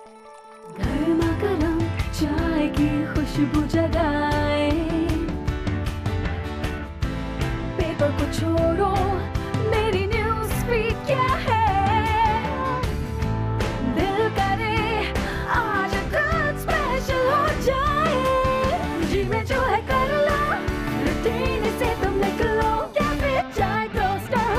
गर्मा गर्म चाय की खुशबू जगाए, पेपर को छोड़ो, मेरी न्यूज़ फीड क्या है, दिल करे आज कुछ स्पेशल हो जाए, जी में जो है कर लो, रूटीन से तुम निकलो, कैफे चाय टोस्टर।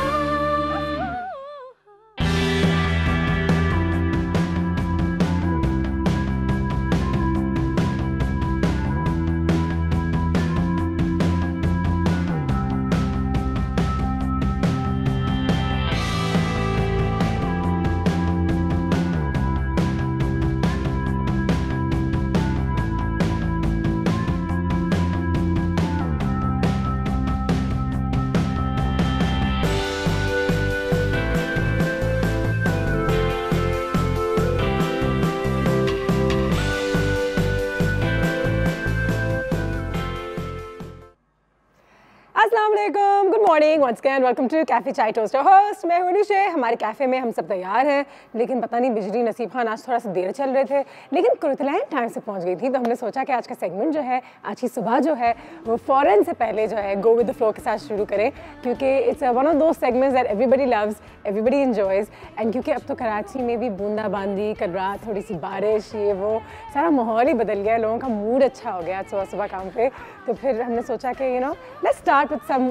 अस्सलाम वालेकुम, good morning, once again welcome to cafe Chai toaster. Host मैं हूं निशे। हमारे कैफ़े में हम सब तैयार हैं, लेकिन पता नहीं बिजली नसीब खान आज थोड़ा सा देर चल रहे थे, लेकिन कुरुतलैंड टाइम से पहुंच गई थी। तो हमने सोचा कि आज का सेगमेंट जो है, आज की सुबह जो है वो फ़ौरन से पहले जो है गो विद द फ्लो के साथ शुरू करें, क्योंकि it's one of those segments that everybody loves, everybody enjoys. And क्योंकि अब तो कराची में भी बूंदाबांदी, कल रात थोड़ी सी बारिश, ये वो सारा माहौल ही बदल गया, लोगों का मूड अच्छा हो गया सुबह सुबह काम पे। तो फिर हमने सोचा कि let's start with some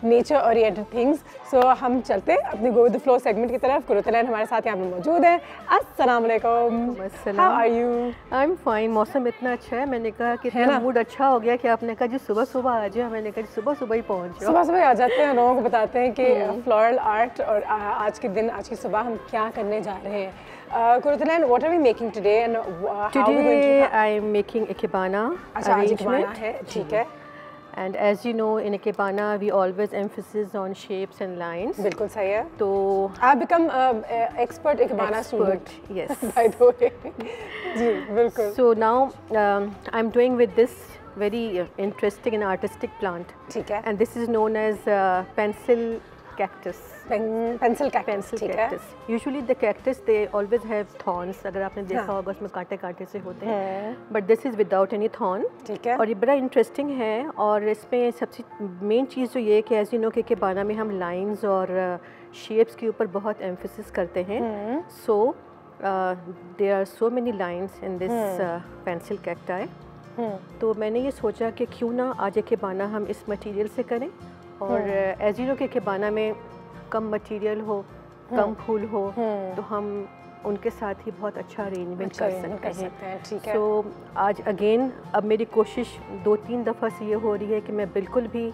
nature oriented things. So हम चलते हैं अपने go with the flow segment की तरफ। कुरुतलैंड हमारे साथ यहाँ पे मौजूद है। अस्सलाम वालेकुम, how are you? I am fine. मौसम इतना अच्छा है, मैंने कहा कि इतना मूड अच्छा हो गया कि आपने कहा जी सुबह सुबह आ जाओ। मैंने कहा सुबह सुबह ही पहुँच जाओ। सुबह सुबह आ जाते हैं, लोगों को बताते हैं कि फ्लोरल आर्ट और आज के दिन, आज की सुबह हम क्या करने जा रहे हैं। Kuruttaland, what are we making today and how are we going to? I am making ikebana arrangement है, ठीक है। And as you know, in ikebana we always emphasis on shapes and lines. बिल्कुल सही है। तो I've become expert ikebana student. Yes. By the way. जी बिल्कुल। So now I'm doing with this very interesting and artistic plant. ठीक है। And this is known as pencil cactus. Pencil cactus, ठीक है। Usually the cactus they always have thorns. अगर आपने देखा होगा उसमें कांटे कांटे से होते हैं। But this is without any thorn. ठीक है। और ये बड़ा इंटरेस्टिंग है। और इसमें सबसे मेन चीज़ जो ये कि एज यू नो कि ikebana में हम लाइंस और शेप्स के ऊपर बहुत एम्फेसिस करते हैं। So there are so many lines in this pencil cacti. तो मैंने ये सोचा कि क्यों ना आज ikebana हम इस मटेरियल से करें। और एज यू नो कि ikebana में कम मटेरियल हो, कम फूल हो, तो हम उनके साथ ही बहुत अच्छा अरेंजमेंट कर सकते हैं। ठीक है। तो आज अगेन अब मेरी कोशिश 2-3 दफ़ा से ये हो रही है कि मैं बिल्कुल भी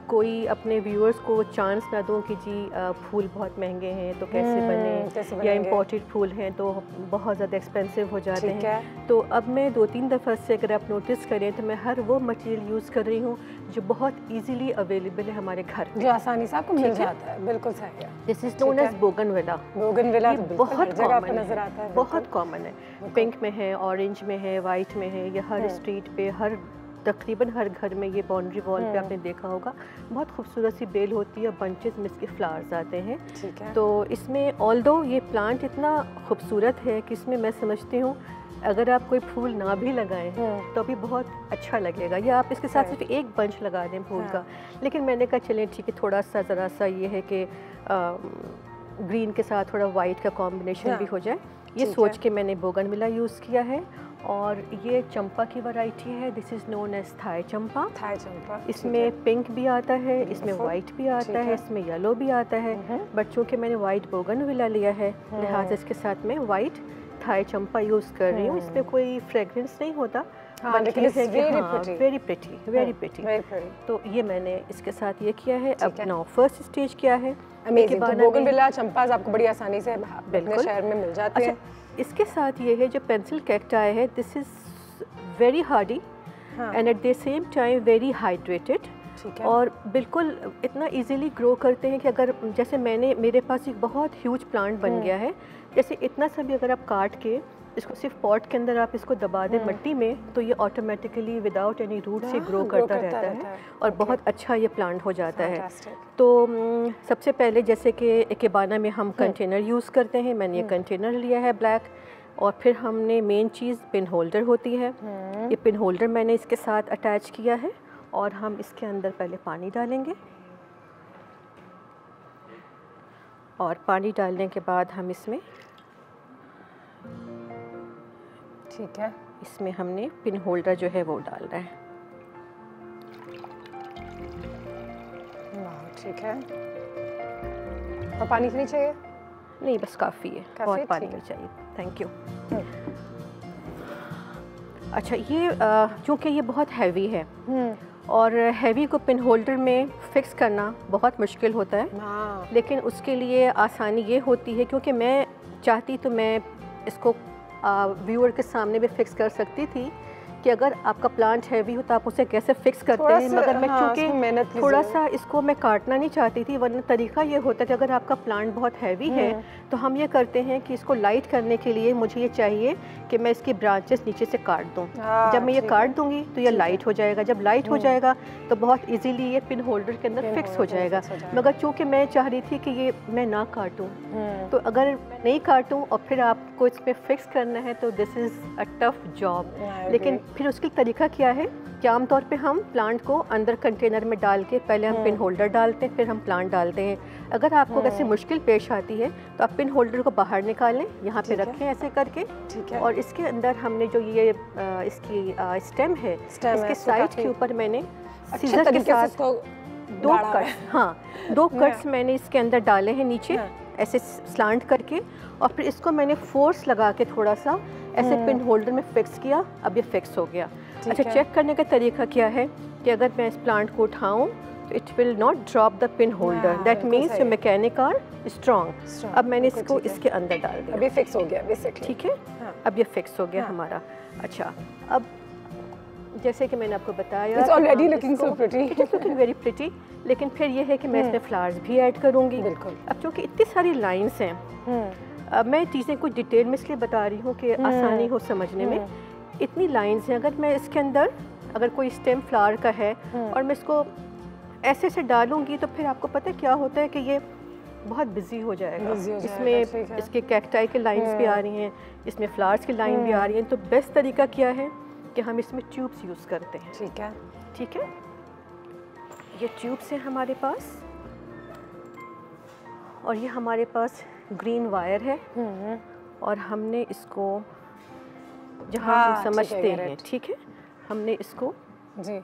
कोई अपने व्यूअर्स को चांस ना दूं कि जी फूल बहुत महंगे हैं तो कैसे बने, या इम्पोर्टेड फूल हैं तो बहुत ज़्यादा एक्सपेंसिव हो जाते हैं। तो अब मैं 2-3 दफ़ा से अगर आप नोटिस करें तो मैं हर वो मटेरियल यूज़ कर रही हूँ जो बहुत इजीली अवेलेबल है हमारे घर, जो आसानी से आपको मिल जाता है। बिल्कुल सही है। This is known as bougainvillea. Bougainvillea बहुत कॉमन नजर आता है, बहुत कॉमन है। पिंक में है, ऑरेंज में है, वाइट में है। ये हर स्ट्रीट पे, हर तकरीबन हर घर में ये बाउंड्री वॉल पे आपने देखा होगा। बहुत खूबसूरत सी बेल होती है, बंचेस में इसके फ्लावर्स आते हैं। ठीक है। तो इसमें ऑल्दो ये प्लांट इतना खूबसूरत है कि इसमें मैं समझती हूँ अगर आप कोई फूल ना भी लगाएं तो भी बहुत अच्छा लगेगा, या आप इसके साथ सिर्फ एक बंच लगा दें फूल का। लेकिन मैंने कहा चलें ठीक है, थोड़ा सा ज़रा सा ये है कि ग्रीन के साथ थोड़ा वाइट का कॉम्बिनेशन भी हो जाए, ये सोच के मैंने बोगनविला यूज़ किया है। और ये चंपा की वैरायटी है, this is known as Thai चंपा। थाई चंपा, इसमें पिंक भी आता है, इसमें वाइट भी आता है, इसमें येलो भी आता है। बट चूँकि मैंने वाइट बोगनविला लिया है, लिहाजा इसके साथ में वाइट थाई चंपा यूज़ कर रही हूँ। इसमें कोई फ्रेगरेंस नहीं होता, वेरी प्रिटी। तो ये मैंने इसके साथ ये किया है। अब नाउ फर्स्ट स्टेज क्या है? बोगनविला चंपास आपको बड़ी आसानी से बिल्कुल शहर में मिल जाती है। इसके साथ ये है जो पेंसिल कैक्टाई है, this is very Hardy and at the same time very hydrated. और बिल्कुल इतना इजीली ग्रो करते हैं कि अगर जैसे मेरे पास एक बहुत ह्यूज प्लांट बन गया है, जैसे इतना सा भी अगर आप काट के इसको सिर्फ पॉट के अंदर आप इसको दबा दें मिट्टी में, तो ये ऑटोमेटिकली विदाउट एनी रूट से ग्रो करता रहता है और बहुत अच्छा ये प्लांट हो जाता है। तो सबसे पहले जैसे कि ikebana में हम कंटेनर यूज़ करते हैं, मैंने ये कंटेनर लिया है ब्लैक। और फिर हमने मेन चीज़ पिन होल्डर होती है, ये पिन होल्डर मैंने इसके साथ अटैच किया है और हम इसके अंदर पहले पानी डालेंगे और पानी डालने के बाद हम इसमें ठीक है, इसमें हमने पिन होल्डर जो है वो डाल रहे हैं। वाह, ठीक है। और पानी तो नहीं चाहिए? नहीं, बस काफ़ी है, काफ़ी, बहुत पानी ठीक नहीं चाहिए। Thank you. अच्छा, ये चूँकि ये बहुत हैवी है और हैवी को पिन होल्डर में फ़िक्स करना बहुत मुश्किल होता है, हाँ, लेकिन उसके लिए आसानी ये होती है, क्योंकि मैं चाहती तो मैं इसको व्यूअर के सामने भी फ़िक्स कर सकती थी कि अगर आपका प्लांट हैवी हो तो आप उसे कैसे फ़िक्स करते हैं, मगर मैं चूँकि थोड़ा सा इसको मैं काटना नहीं चाहती थी, वरना तरीका ये होता है कि अगर आपका प्लांट बहुत हैवी है तो हम ये करते हैं कि इसको लाइट करने के लिए मुझे ये चाहिए कि मैं इसकी ब्रांचेस नीचे से काट दूँ। जब मैं ये काट दूँगी तो ये लाइट हो जाएगा, जब लाइट हो जाएगा तो बहुत ईजीली ये पिन होल्डर के अंदर फिक्स हो जाएगा। मगर चूँकि मैं चाह रही थी कि ये मैं ना काटूँ, तो अगर मैं नहीं काटूँ और फिर आपको इसमें फ़िक्स करना है तो this is a tough job. लेकिन फिर उसका तरीका क्या है कि आमतौर पे हम प्लांट को अंदर कंटेनर में डाल के पहले हम पिन होल्डर डालते हैं, फिर हम प्लांट डालते हैं। अगर आपको वैसे मुश्किल पेश आती है तो आप पिन होल्डर को बाहर निकालें, यहाँ पे रखें ऐसे करके, ठीक है। और इसके अंदर हमने जो ये इसकी स्टेम है, इसके साइड के ऊपर मैंने सीजर के साथ दो कट्स, हाँ, दो कट्स मैंने इसके अंदर डाले हैं नीचे ऐसे स्लांट करके, और फिर इसको मैंने फोर्स लगा के थोड़ा सा ऐसे पिन होल्डर में फिक्स किया। अब ये फिक्स हो गया। अच्छा, चेक करने का तरीका क्या है कि अगर मैं इस प्लांट को उठाऊं तो it will not drop the pin holder, that means your mechanic are strong. अब मैंने इसको इसके अंदर डाल दिया, अभी फिक्स हो गया बेसिकली, ठीक है। अब ये फिक्स हो गया हमारा। अच्छा, अब जैसे कि मैंने आपको बताया, it's already looking so pretty, it is looking very pretty, लेकिन फिर ये है कि मैं इसमें फ्लावर्स भी ऐड करूँगी। बिल्कुल। अब चूँकि इतनी सारी लाइंस हैं, अब मैं चीज़ें कुछ डिटेल में इसलिए बता रही हूँ कि आसानी हो समझने में। इतनी लाइंस हैं, अगर मैं इसके अंदर अगर कोई स्टेम फ्लावर का है और मैं इसको ऐसे से डालूंगी तो फिर आपको पता है क्या होता है कि ये बहुत बिजी हो जाएगा। इसमें इसके कैक्टाई की लाइंस भी आ रही हैं, इसमें फ्लावर्स की लाइन भी आ रही हैं। तो बेस्ट तरीका क्या है कि हम इसमें ट्यूब्स यूज़ करते हैं। ठीक है, ठीक है, ये ट्यूब्स हैं हमारे पास, और ये हमारे पास ग्रीन वायर है, और हमने इसको जहाँ हम समझते हैं, ठीक है, हमने इसको जी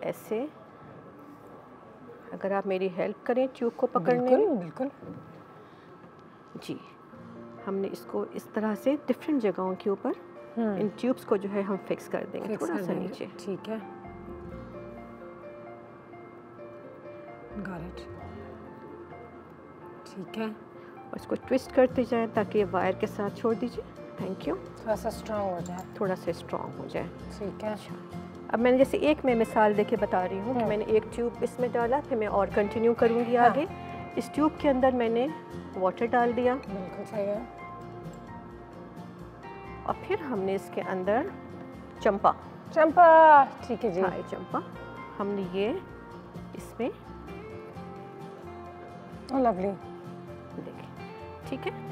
ऐसे, अगर आप मेरी हेल्प करें ट्यूब को पकड़ने में, बिल्कुल जी, हमने इसको इस तरह से डिफरेंट जगहों के ऊपर इन ट्यूब्स को जो है हम फिक्स कर देंगे थोड़ा सा नीचे। ठीक है, गॉट इट, ठीक है, और इसको ट्विस्ट करते जाएं ताकि ये वायर के साथ छोड़ दीजिए। Thank you. थोड़ा सा स्ट्रॉन्ग हो जाए, थोड़ा सा स्ट्रॉन्ग हो जाए। ठीक है। अच्छा, अब मैंने जैसे एक मैं मिसाल देके बता रही हूँ कि मैंने एक ट्यूब इसमें डाला, फिर मैं और कंटिन्यू करूँगी आगे। इस ट्यूब के अंदर मैंने वाटर डाल दिया, बिल्कुल सही है, और फिर हमने इसके अंदर चंपा, ठीक है जी, हाँ, चंपा हमने ये इसमें, लवली, देखिए, ठीक है,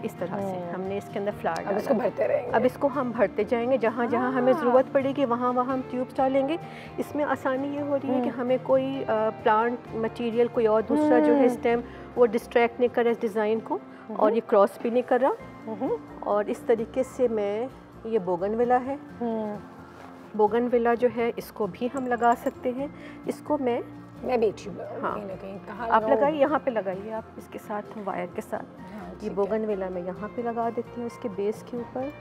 इस तरह से हमने इसके अंदर फ्लावर डाला। इसको भरते रहेंगे। अब इसको हम भरते जाएंगे, जहाँ जहाँ हमें ज़रूरत पड़ेगी वहाँ वहाँ हम ट्यूब्स डालेंगे। इसमें आसानी ये हो रही है कि हमें कोई प्लांट मटेरियल, कोई और दूसरा जो है स्टेम, वो डिस्ट्रैक्ट नहीं कर रहा इस डिज़ाइन को, और ये क्रॉस भी नहीं कर रहा। और इस तरीके से मैं, ये बोगनविला है, बोगनविला जो है इसको भी हम लगा सकते हैं। इसको मैं भी ट्यूब, हाँ, कहीं ना कहीं कहाँ आप लगाइए, यहाँ पे लगाइए आप इसके साथ वायर के साथ। हाँ, ये बोगनविला मैं यहाँ पे लगा देती हूँ इसके बेस के ऊपर,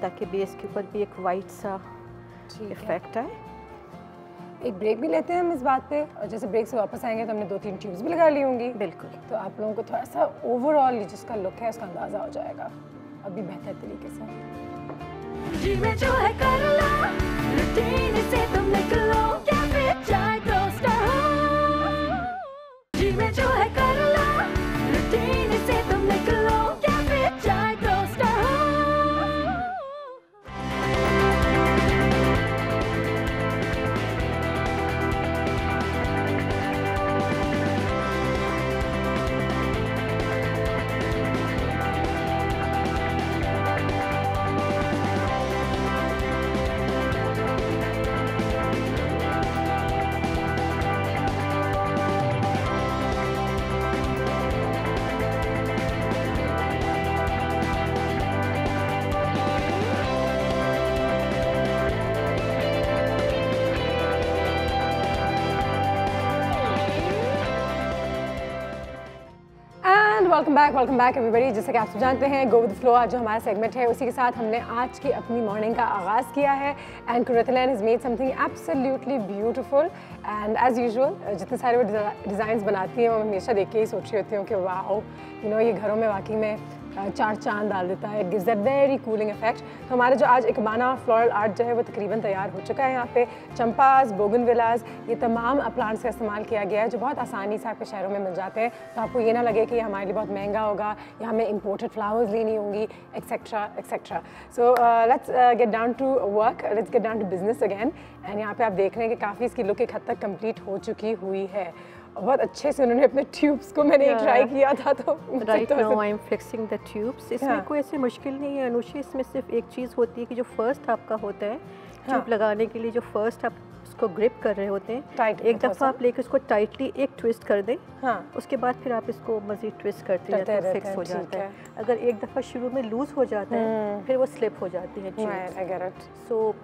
ताकि बेस के ऊपर भी एक वाइट सा इफेक्ट आए। एक ब्रेक भी लेते हैं हम इस बात पे, और जैसे ब्रेक से वापस आएंगे तो हमने 2-3 ट्यूब्स भी लगा ली होंगी। बिल्कुल, तो आप लोगों को थोड़ा सा ओवरऑल जिसका लुक है उसका अंदाज़ा हो जाएगा अभी बेहतर तरीके से। जी में जो है कर लो, रूटीन से तुम निकलो, कैफे चाय टोस्टर हो। जी में जो है कर लो, रूटीन से तुम निकलो, कैफे चाय टोस्टर हो। Welcome back everybody. जैसे कि आप सब जानते हैं, गो विद फ्लो आज जो हमारा सेगमेंट है उसी के साथ हमने आज की अपनी मॉर्निंग का आगाज़ किया है। And Quratulain has made something absolutely beautiful and as usual जितने सारे वो डिज़ाइंस बनाती हैं वो हमेशा देख के ही सोच रही होती हूँ कि वाओ ये घरों में वाकई में चार चांद डाल देता है। It gives that very cooling effect. तो हमारा जो आज इकबाना फ्लोरल आर्ट जो है वो तकरीबन तैयार हो चुका है। यहाँ पे चंपास, बोगनविलास, ये तमाम प्लांट्स का इस्तेमाल किया गया है जो बहुत आसानी से आपके शहरों में मिल जाते हैं। तो आपको ये ना लगे कि ये हमारे लिए बहुत महंगा होगा या हमें इम्पोर्टेड फ्लावर्स लेनी होंगी etcetera etcetera. So let's get down to work, let's get down to business again. And यहाँ पे आप देख रहे हैं कि काफ़ी इसकी लुक एक हद तक कंप्लीट हो चुकी हुई है। बहुत अच्छे से उन्होंने अपने ट्यूब्स को मैंने ट्राई किया था। तो right now I am fixing the tubes. इसमें कोई ऐसी मुश्किल नहीं है अनुषा, इसमें सिर्फ एक चीज़ होती है कि जो फर्स्ट आपका होता है ट्यूब लगाने के लिए, जो फर्स्ट आप उसको ग्रिप कर रहे होते हैं, एक दफ़ा आप लेके उसको टाइटली एक ट्विस्ट कर दें, उसके बाद फिर आप इसको मज़ीद ट्विस्ट करते हैं तो फिक्स हो जाता है। अगर एक दफ़ा शुरू में लूज़ हो जाता है फिर वो स्लिप हो जाती है ट्यूब। सो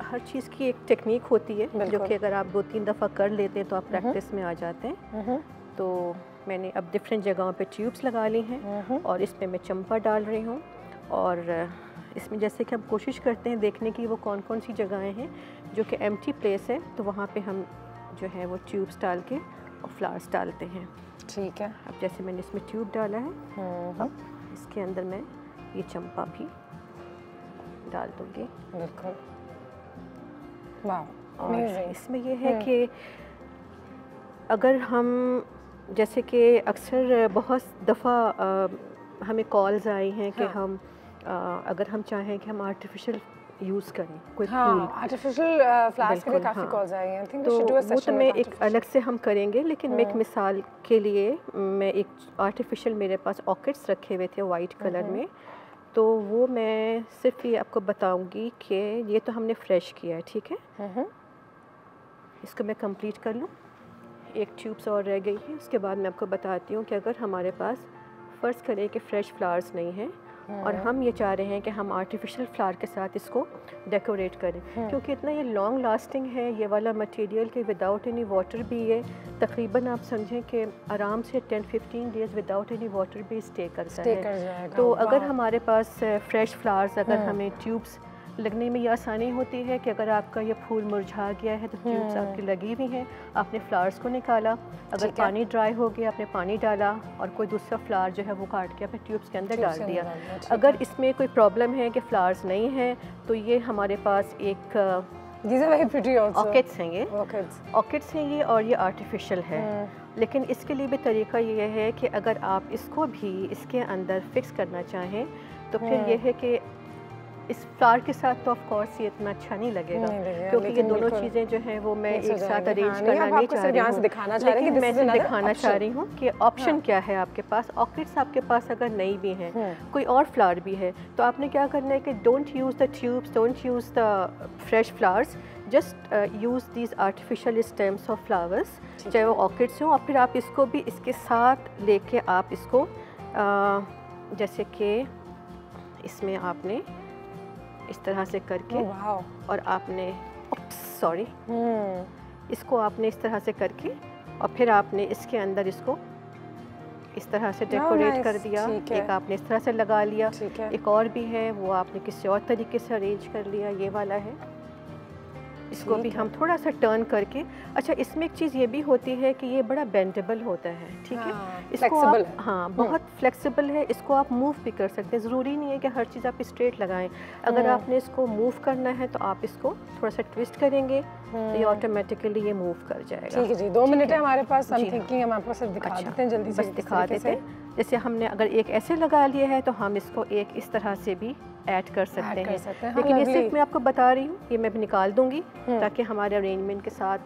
हर चीज़ की एक टेक्निक होती है जो कि अगर आप 2-3 दफ़ा कर लेते हैं तो आप प्रैक्टिस में आ जाते हैं। तो मैंने अब डिफरेंट जगहों पे ट्यूब्स लगा ली हैं और इसमें मैं चंपा डाल रही हूँ। और इसमें जैसे कि हम कोशिश करते हैं देखने की वो कौन कौन सी जगहें हैं जो कि एम्प्टी प्लेस है, तो वहाँ पे हम जो है वो ट्यूब्स डाल के और फ्लावर्स डालते हैं। ठीक है। अब जैसे मैंने इसमें ट्यूब डाला है, अब इसके अंदर मैं ये चंपा भी डाल दूँगी। बिल्कुल, वाह। और इसमें ये है कि अगर हम जैसे कि अक्सर बहुत दफ़ा हमें कॉल्स आई हैं कि हम अगर हम चाहें कि हम आर्टिफिशियल यूज़ करें कोई फूल, आर्टिफिशियल फ्लावर्स के लिए काफ़ी कॉल्स आई हैं। आई थिंक तो वो तो मैं एक अलग से हम करेंगे, लेकिन मैं एक मिसाल के लिए मैं एक आर्टिफिशियल मेरे पास ऑर्किड्स रखे हुए थे वाइट कलर में, तो वो मैं सिर्फ ये आपको बताऊंगी कि ये तो हमने फ्रेश किया है, ठीक है। इसको मैं कंप्लीट कर लूँ, एक ट्यूब्स और रह गई है। उसके बाद मैं आपको बताती हूँ कि अगर हमारे पास फ़र्ज़ करें कि फ़्रेश फ्लावर्स नहीं हैं और हम ये चाह रहे हैं कि हम आर्टिफिशियल फ्लावर के साथ इसको डेकोरेट करें, क्योंकि इतना ये लॉन्ग लास्टिंग है ये वाला मटेरियल कि विदाउट एनी वाटर भी ये तकरीबन आप समझें कि आराम से 10-15 डेज़ विदाउट एनी वाटर भी स्टे करता है। तो अगर हमारे पास फ्रेश फ्लावर्स, अगर हमें ट्यूब्स लगने में ये आसानी होती है कि अगर आपका ये फूल मुरझा गया है तो ट्यूब्स आपकी लगी हुई हैं, आपने फ्लावर्स को निकाला, अगर पानी ड्राई हो गया आपने पानी डाला और कोई दूसरा फ्लावर जो है वो काट के अपने ट्यूब्स के अंदर डाल दिया। अगर इसमें कोई प्रॉब्लम है कि फ्लावर्स नहीं हैं तो ये हमारे पास एक ऑर्किड्स हैं, ये ऑर्किड्स हैं ये, और ये आर्टिफिशियल है। लेकिन इसके लिए भी तरीका ये है कि अगर आप इसको भी इसके अंदर फिक्स करना चाहें तो फिर ये है कि इस फ्लावर के साथ तो ऑफ कोर्स ये इतना अच्छा नहीं लगेगा, क्योंकि ये दोनों चीज़ें जो हैं वो मैं एक साथ अरेंज करना नहीं चाह रही हूँ, लेकिन मैं सिर्फ दिखाना चाह रही हूँ कि ऑप्शन क्या है आपके पास। ऑर्किड्स आपके पास अगर नहीं भी हैं, कोई और फ्लावर भी है, तो आपने क्या करना है कि don't use the tubes, don't use the fresh flowers, just use these artificial stems of flowers, चाहे वो ऑर्किड्स हों, और फिर आप इसको भी इसके साथ लेके आप इसको जैसे कि इसमें आपने इस तरह से करके और आपने सॉरी इसको आपने इस तरह से करके और फिर आपने इसके अंदर इसको इस तरह से डेकोरेट कर दिया। एक आपने इस तरह से लगा लिया, एक और भी है वो आपने किसी और तरीके से अरेंज कर लिया, ये वाला है। इसको भी हम थोड़ा सा टर्न करके, अच्छा इसमें एक चीज़ ये भी होती है कि ये बड़ा बेंडेबल होता है, ठीक है, इसको आप बहुत फ्लेक्सिबल है, इसको आप मूव भी कर सकते हैं, ज़रूरी नहीं है कि हर चीज़ आप स्ट्रेट लगाएं। अगर आपने इसको मूव करना है तो आप इसको थोड़ा सा ट्विस्ट करेंगे तो ये ऑटोमेटिकली ये मूव कर जाएगा। ठीक है जी, 2 मिनट है हमारे पास, हम थिंकिंग हम आपको सिर्फ दिखा देते हैं जल्दी से, बस दिखा देते हैं। जैसे हमने अगर एक ऐसे लगा लिया है तो हम इसको एक इस तरह से भी ऐड कर सकते हैं, लेकिन ये सिर्फ मैं आपको बता रही हूँ, ये मैं भी निकाल दूंगी ताकि हमारे अरेंजमेंट के साथ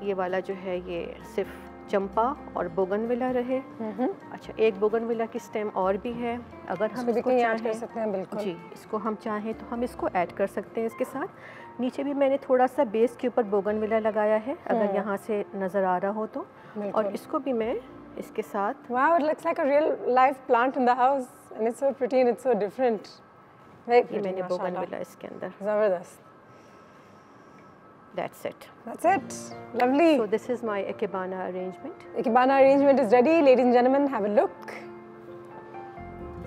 ये वाला जो है ये सिर्फ चंपा और बोगनविला रहे। अच्छा, एक बोगनविला की स्टेम और भी है, अगर हम इसको चाहें, बिल्कुल जी, इसको हम चाहें तो हम इसको ऐड कर सकते हैं इसके साथ। नीचे भी मैंने थोड़ा सा बेस के ऊपर बोगनविला लगाया है, अगर यहाँ से नज़र आ रहा हो तो, और इसको भी मैं इसके साथ। Wow, it looks like a real live plant in the house and it's so pretty and it's so different. ये मैंने बोगनविला इसके अंदर, जबरदस्त। That's it. That's it. Lovely. So this is my ikebana arrangement. Ikebana arrangement is ready. Ladies and gentlemen, have a look.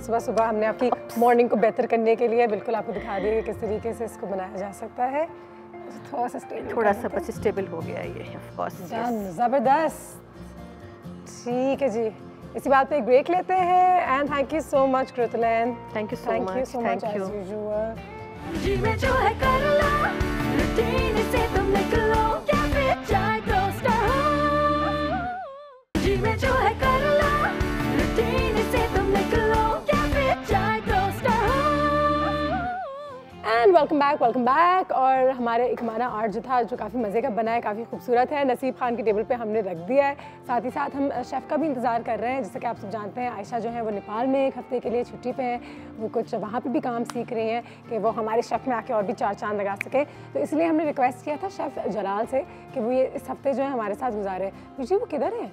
सुबह सुबह हमने आपकी morning को बेहतर करने के लिए बिल्कुल आपको दिखा दिया कि किस तरीके से इसको बनाया जा सकता है। थोड़ा सा बस स्टेबल हो गया ये ऑफ कोर्स। ज़बरदस्त, ठीक है जी। इसी बात पे एक ब्रेक लेते हैं and thank you so much Quratulain. Thank you so much. As usual. जी में जो है कर लो, रूटीन से तुम निकलो, कैफे चाय टोस्टर हो। जी में जो है कर लो, रूटीन से तुम निकलो, कैफे चाय टोस्टर हो। And welcome back. और हमारा आर्ट जो था जो काफ़ी मज़े का बना है, काफ़ी खूबसूरत है, नसीब खान की टेबल पे हमने रख दिया है। साथ ही साथ हम शेफ़ का भी इंतज़ार कर रहे हैं। जैसे कि आप सब जानते हैं आयशा जो है वो नेपाल में एक हफ़्ते के लिए छुट्टी पे हैं, वो कुछ वहाँ पे भी काम सीख रही हैं कि वो हमारे शेफ़ में आके और भी 4 चांद लगा सके। तो इसलिए हमने रिक्वेस्ट किया था शेफ़ जलाल से कि वो ये इस हफ़्ते जो है हमारे साथ गुजारे। जी वो किधर है?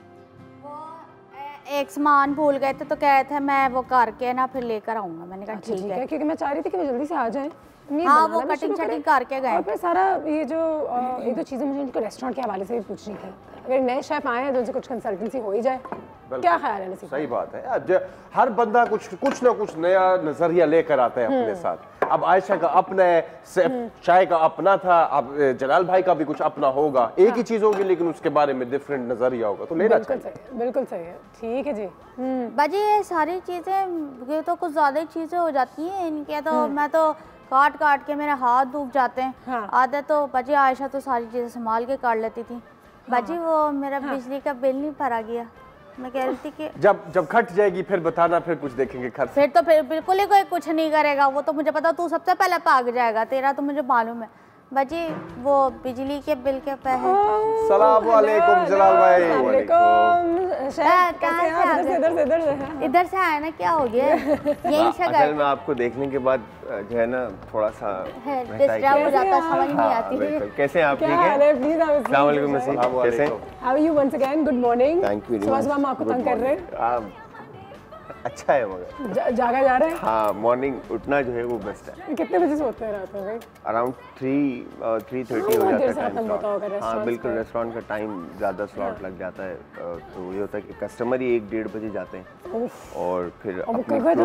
एक सामान भूल गए थे तो कह रहे थे मैं वो करके ना फिर लेकर आऊँगा। मैंने कहा ठीक है, क्योंकि मैं चाह रही थी कि वो जल्दी से आ जाएँ। हाँ, वो कटिंग शटिंग करके गए। और फिर सारा ये जो एक दो चीज़ें मुझे उनको रेस्टोरेंट के हवाले से भी पूछनी थी। अगर नए शेफ आए हैं तो उनसे कुछ कंसल्टेंसी हो ही जाए। क्या ख्याल है? सही बात है। हर बंदा कुछ ना कुछ नया नजरिया लेकर आता है अपने साथ। अब आयशा का अपना है, चाय का अपना था, अब जलाल भाई का भी कुछ अपना होगा। एक ही चीज होगी लेकिन उसके बारे में डिफरेंट नजरिया होगा, तो लेना चाहिए। बिल्कुल सही है। ठीक है जी। बाजी ये सारी चीज़ें ये तो कुछ ज़्यादा ही चीज़ें हो जाती हैं इनके, तो मैं तो काट के मेरे हाथ दुख जाते हैं। हाँ। आदत तो बाजी आयशा तो सारी चीज़ें संभाल के काट लेती थी। बाजी वो मेरा बिजली का बिल नहीं भरा गया। मैं कह रही थी कि जब खट जाएगी फिर बताना, फिर कुछ देखेंगे खर्च। फिर बिल्कुल ही कोई कुछ नहीं करेगा। वो तो मुझे पता, तू सबसे पहले भाग जाएगा, तेरा तो मुझे मालूम है। बाजी वो बिजली के बिल के पैसे। सलाम वालेकुम जलाल भाई। इधर से आया ना, क्या हो गया? यहीं से असल में आपको देखने के बाद जो है ना थोड़ा सा डिस्टर्ब हो जाता, समझ नहीं आती। कैसे हैं आप? ठीक है, अस्सलाम वालेकुम नसीब, कैसे हैं? How are you? Once again good morning. Thank you. सुबह हम आपको तंग कर रहे हैं। अच्छा है मगर जागा जा रहा है। हाँ, मॉर्निंग उठना जो है वो बेस्ट है। कितने बजे से होते हैं रात में? अराउंड 3:30 हो जाता है टाइम। हाँ बिल्कुल, रेस्टोरेंट का टाइम ज़्यादा स्लॉट लग जाता है। तो ये होता है कि कस्टमर ही 1-1:30 बजे जाते हैं और फिर बैठे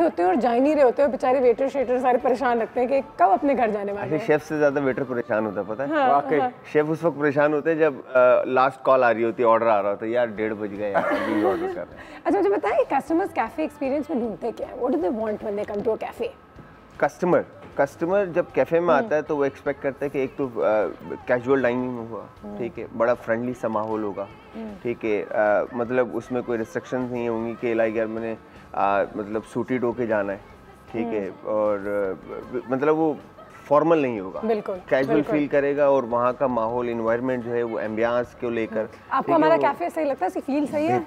होते हैं और जा ही नहीं रहे होते हैं बेचारे। वेटर शेटर सारे परेशान लगते हैं कि कब अपने घर जाने वाले हैं। शेफ से ज़्यादा वेटर परेशान होता है, पता है? वाकई शेफ उस वक्त परेशान होते हैं जब लास्ट कॉल आ रही होती है, ऑर्डर आ रहा होता है, यार 1:30 बज गए यार, अभी ऑर्डर कर रहे हैं। अच्छा मुझे बताइए कस्टमर्स कैफे एक्सपीरियंस में ढूंढते क्या है? What do they want when they come to a cafe? Customer जब कैफे में आता है तो वो एक्सपेक्ट करता है कि एक तो कैजुअल डाइनिंग होगा, ठीक है, बड़ा फ्रेंडली सा माहौल होगा, ठीक है, मतलब उसमें कोई रिस्ट्रिक्शंस नहीं होंगी कि लाइक यार मैंने मतलब सूटेड होके जाना है, ठीक है, और मतलब वो फॉर्मल नहीं होगा, कैजुअल फील करेगा। और वहाँ का माहौल, एनवायरनमेंट जो है वो एम्बियंस को लेकर। आपको हमारा कैफे सही लगता है? फील सही है?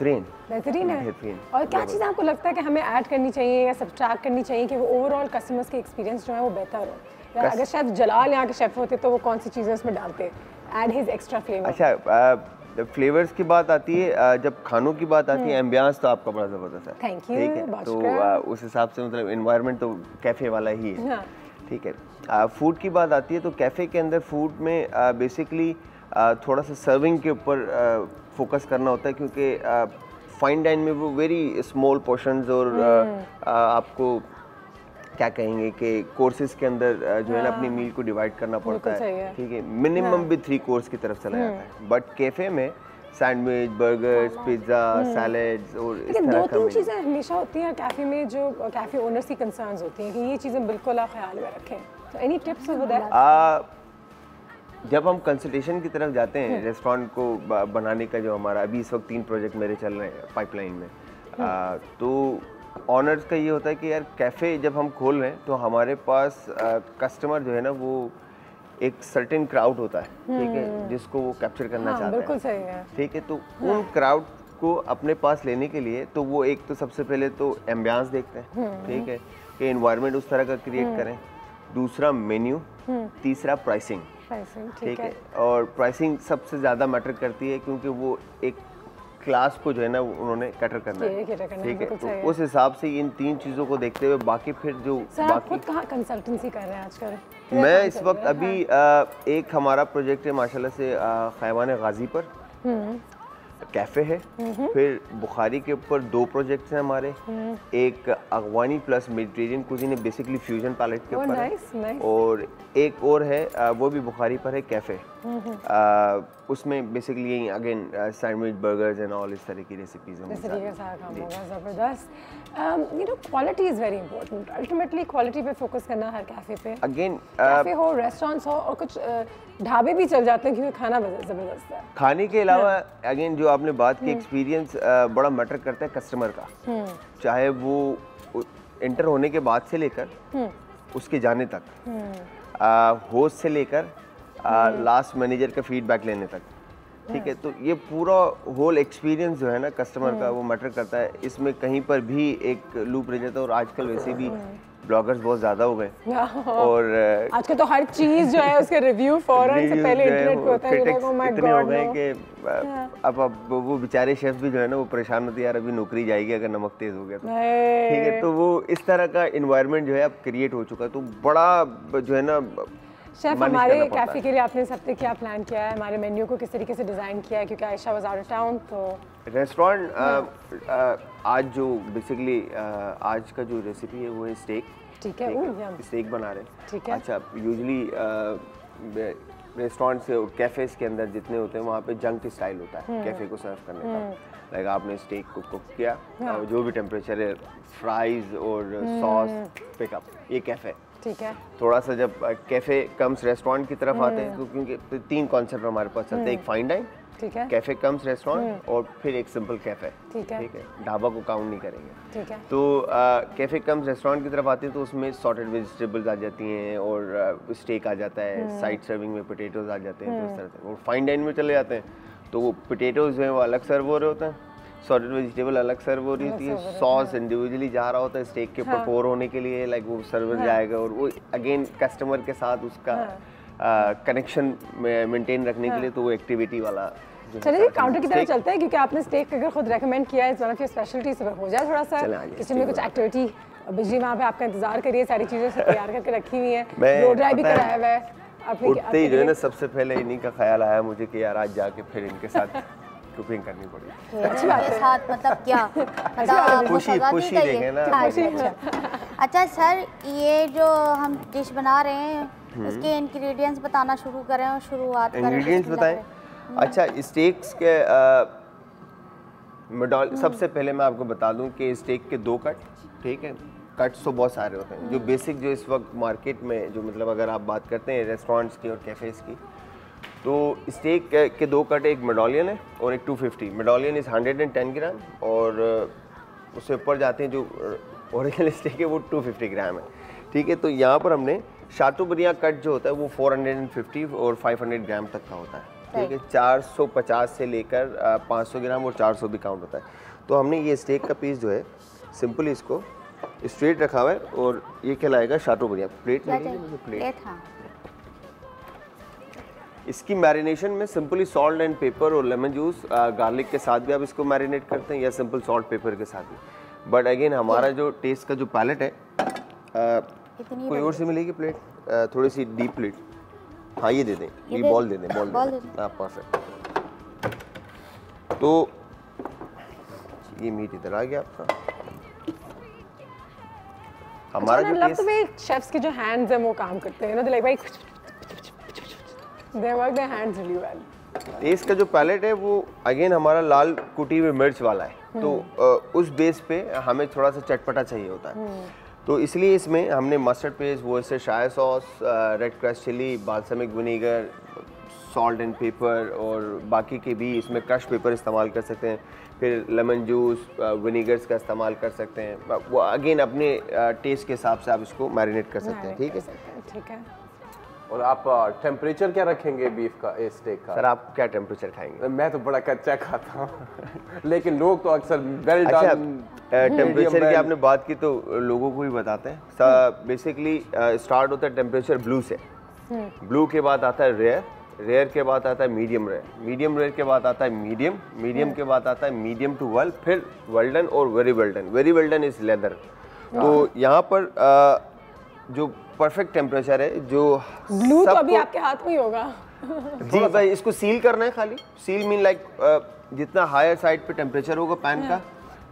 बेहतरीन है। और क्या चीज़ आपको लगता है कि हमें ऐड करनी चाहिए या सब्ट्रैक्ट करनी चाहिए कि वो ओवरऑल कस्टमर्स की एक्सपीरियंस जो है वो बेहतर हो? या अगर शेफ जलाल यहाँ के शेफ होते तो वो कौन सी चीज़ें उसमें डालते? Add his extra flavour. अच्छा, फ्लेवर्स की बात आती है, जब खानों की बात आती है, एम्बियंस तो आपका बड़ा ज़बरदस्त है। Thank you. ठीक है, तो उस हिसाब से मतलब एनवायरनमेंट तो कैफ़े वाला ही है, ठीक है। फूड की बात आती है तो कैफ़े के अंदर फूड में बेसिकली थोड़ा सा सर्विंग के ऊपर फोकस करना होता है, क्योंकि फाइन डाइन में वो वेरी स्मॉल पोर्शंस और आपको क्या कहेंगे कि कोर्सेज के अंदर जो है ना अपनी मील को डिवाइड करना पड़ता है, ठीक है, मिनिमम भी 3 कोर्स की तरफ चला जाता है। बट कैफ़े में सैंडविच, बर्गर्स, पिज्ज़ा, सैलेड्स और इस तरह का 2-3 चीज़ें हमेशा होती हैं कैफ़े में जो कैफ़े ओनर्स की कंसर्न्स होती हैं कि ये चीज़ें बिल्कुल आप ख्याल में रखें। तो एनी टिप्स फॉर दैट? जब हम कंसल्टेशन की तरफ जाते हैं रेस्टोरेंट को बनाने का, जो हमारा अभी इस वक्त 3 प्रोजेक्ट मेरे चल रहे हैं पाइपलाइन में, तो ऑनर्स का ये होता है कि यार कैफ़े जब हम खोल रहे हैं तो हमारे पास कस्टमर जो है ना वो एक सर्टेन क्राउड होता है, ठीक है, जिसको वो कैप्चर करना चाहता है। बिल्कुल सही है। ठीक है, तो उन क्राउड को अपने पास लेने के लिए तो वो एक तो सबसे पहले तो एम्बियंस देखते हैं, ठीक है, कि एनवायरनमेंट उस तरह का क्रिएट करें। दूसरा मेन्यू, तीसरा प्राइसिंग, ठीक है, और प्राइसिंग सबसे ज़्यादा मैटर करती है क्योंकि वो एक क्लास को जो है ना उन्होंने कैटर करना है, ठीक है, तो उस हिसाब से इन 3 चीज़ों को देखते हुए बाकी फिर जो बाकी कहाँ कंसल्टेंसी कर रहे हैं आजकल? मैं इस वक्त अभी एक हमारा प्रोजेक्ट है माशाल्लाह से खैवान गाजी पर, कैफ़े है, फिर बुखारी के ऊपर 2 प्रोजेक्ट्स हैं हमारे, एक अगवानी प्लस मेडिटेरियन कुजीन है, बेसिकली फ्यूजन पैलेट के ऊपर है, और एक और है वो भी बुखारी पर है, कैफ़े। उसमें बेसिकली यही again sandwich, burgers and all इस तरह की रेसिपीज हैं। ज़बरदस्त। You know quality is very important, ultimately quality पे फोकस करना हर कैफ़े पे। अगेन कैफ़े हो, रेस्टोरेंट्स हो, और कुछ ढाबे भी चल जाते हैं क्योंकि खाना ज़बरदस्त है। खाने के अलावा अगेन जो आपने बात की, एक्सपीरियंस बड़ा मैटर करता है कस्टमर का, चाहे वो एंटर होने के बाद से लेकर उसके जाने तक, होस्ट से लेकर लास्ट मैनेजर का फीडबैक लेने तक, ठीक है। तो ये पूरा होल एक्सपीरियंस जो है ना कस्टमर का, वो मैटर करता है। इसमें कहीं पर भी एक लूप रह जाता है, और आजकल वैसे भी ब्लॉगर्स बहुत ज़्यादा हो गए, और आजकल तो हर चीज़ जो है उसके रिव्यू फौरन से पहले इंटरनेट पे होता है। इतने हो गए कि अब वो बेचारे शेफ भी जो है ना वो परेशान होते हैं, यार अभी नौकरी जाएगी अगर नमक तेज़ हो गया तो, ठीक है। तो वो इस तरह का इन्वायरमेंट जो है अब क्रिएट हो चुका है, तो बड़ा जो है ना शेफ हमारे कैफ़े के लिए आपने इस हफ्ते क्या प्लान किया है, हमारे मेन्यू को किस तरीके से डिज़ाइन किया है, क्योंकि Ayesha was out of town. तो रेस्टोरेंट आज जो बेसिकली आज का जो रेसिपी है वो है स्टेक, ठीक है, स्टेक बना रहे हैं, ठीक है। अच्छा, यूजुअली रेस्टोरेंट्स और कैफ़ेज़ के अंदर जितने होते हैं वहाँ पे जंक स्टाइल होता है कैफ़े को सर्व करने का। लाइक आपने स्टेक को कुक किया, जो भी टेम्परेचर है, फ्राइज़ और सॉस पिकअप, ये कैफ़े, ठीक है। थोड़ा सा जब कैफ़े कम्स रेस्टोरेंट की तरफ आते हैं, तो क्योंकि 3 कॉन्सेप्ट हमारे पास चलते हैं, एक फाइन डाइन, ठीक है, कैफ़े कम्स रेस्टोरेंट, और फिर एक सिंपल कैफ़े, ठीक है, ढाबा को काउंट नहीं करेंगे, ठीक है। तो कैफ़े कम्स रेस्टोरेंट की तरफ आते हैं तो उसमें सॉर्टेड वेजिटेबल्स आ जाती हैं, और स्टेक आ जाता है, साइड सर्विंग में पोटैटोज़ आ जाते हैं, तो इस तरह से। और फाइन डाइन में चले जाते हैं तो वो पोटैटोज़ जो हैं वो अलग सर्व हो रहे होते हैं, सॉर्टेड वेजिटेबल अलग सर्व हो रही होती है, सॉस इंडिविजुअली जा रहा होता है स्टेक के ऊपर पोर होने के लिए, लाइक वो सर्वर जाएगा, और वो अगेन कस्टमर के साथ उसका कनेक्शन मेंटेन रखने के लिए, तो वो एक्टिविटी वाला। चलिए काउंटर की तरफ चलते हैं, क्योंकि आपने स्टेक अगर खुद रेकमेंड किया है, वन ऑफ योर स्पेशलिटीज हो जाए थोड़ा सा किचन में कुछ एक्टिविटी। बिजली वहाँ पे आपका इंतजार करिए, सारी चीज़ें सब तैयार करके रखी हुई हैं, ब्लो ड्राई भी कराया हुआ है। उठते ही जो है ना सबसे पहले इन्हीं का ख्याल आया मुझे कि यार आज जाके फिर इनके साथ कुकिंग करनी पड़ेगी। अच्छी बात है। साथ मतलब क्या, मतलब खुशी देंगे ना। अच्छा सर, ये जो हम डिश बना रहे हैं इसके इंग्रेडिएंट्स बताना शुरू करें और शुरुआत करें। इंग्रेडिएंट्स बताएं। अच्छा, स्टेक्स के सबसे पहले मैं आपको बता दूं कि स्टेक के 2 कट, ठीक है। कट्स तो बहुत सारे होते हैं, जो बेसिक जो इस वक्त मार्केट में जो मतलब अगर आप बात करते हैं रेस्टोरेंट्स की और कैफ़ेज़ की, तो स्टेक के 2 कट, एक मेडोलियन है और एक 250। मेडोलियन इज़ 110 ग्राम, और उससे ऊपर जाते हैं जो ओरिजिनल स्टेक है वो 250 ग्राम है, ठीक है। तो यहाँ पर हमने शाटूबरिया कट जो होता है वो 450 और 500 ग्राम तक का होता है, ठीक है। 450 से लेकर 500 ग्राम और 400 भी काउंट होता है। तो हमने ये स्टेक का पीस जो है सिंपल इसको स्ट्रेट रखा हुआ है, और ये कहलाएगा शाटूबरिया। प्लेट लगेगी मुझे, प्लेट। हाँ। इसकी मैरिनेशन में सिंपली सॉल्ट एंड पेपर और लेमन जूस, गार्लिक के साथ भी आप इसको मैरिनेट करते हैं, या सिंपल सॉल्ट पेपर के साथ भी। बट अगेन हमारा जो टेस्ट का जो पैलेट है, कोई और से मिलेगी प्लेट, थोड़ी सी डीप प्लेट। हाँ, ये दे दें, ये बॉल दे दें, बॉल दे दें। हाँ, परफेक्ट। तो ये मीट इधर आ गया आपका। हमारा जो टेस्ट, शेफ्स के जो हैंड्स हैं वो काम करते हैं ना, लाइक भाई they work their hands really well। Taste का जो पैलेट है वो अगेन हमारा लाल कुटी हुई मिर्च वाला है, तो उस बेस पे हमें थोड़ा सा चटपटा चाहिए होता है, तो इसलिए इसमें हमने मस्टर्ड पेस्ट, वो इससे soya sauce, red crush chilli, balsamic vinegar, salt and pepper, और बाकी के भी इसमें क्रश पेपर इस्तेमाल कर सकते हैं, फिर लेमन जूस, विनीगर्स का इस्तेमाल कर सकते हैं। वो अगेन अपने टेस्ट के हिसाब से आप इसको मैरिनेट कर सकते हैं, ठीक है। ठीक है। और आप टेम्परेचर क्या रखेंगे बीफ का, स्टेक का? सर आप क्या टेम्परेचर खाएंगे? मैं तो बड़ा कच्चा खाता हूँ लेकिन लोग तो अक्सर वेल डन। अच्छा, टेम्परेचर की आपने बात की तो लोगों को ही बताते हैं। बेसिकली स्टार्ट होता है टेम्परेचर ब्लू से, ब्लू के बाद आता है रेयर, रेयर के बाद आता है मीडियम रेयर, मीडियम रेयर के बाद आता है मीडियम, मीडियम के बाद आता है मीडियम टू वेल, फिर वेल डन और very well done. Very well done is leather. तो यहाँ पर जो परफेक्ट टेम्परेचर है, जो ब्लू तो अभी आपके हाथ में ही होगा। जी भाई, इसको सील करना है खाली। सील मीन लाइक जितना हायर साइड पे टेम्परेचर होगा पैन का,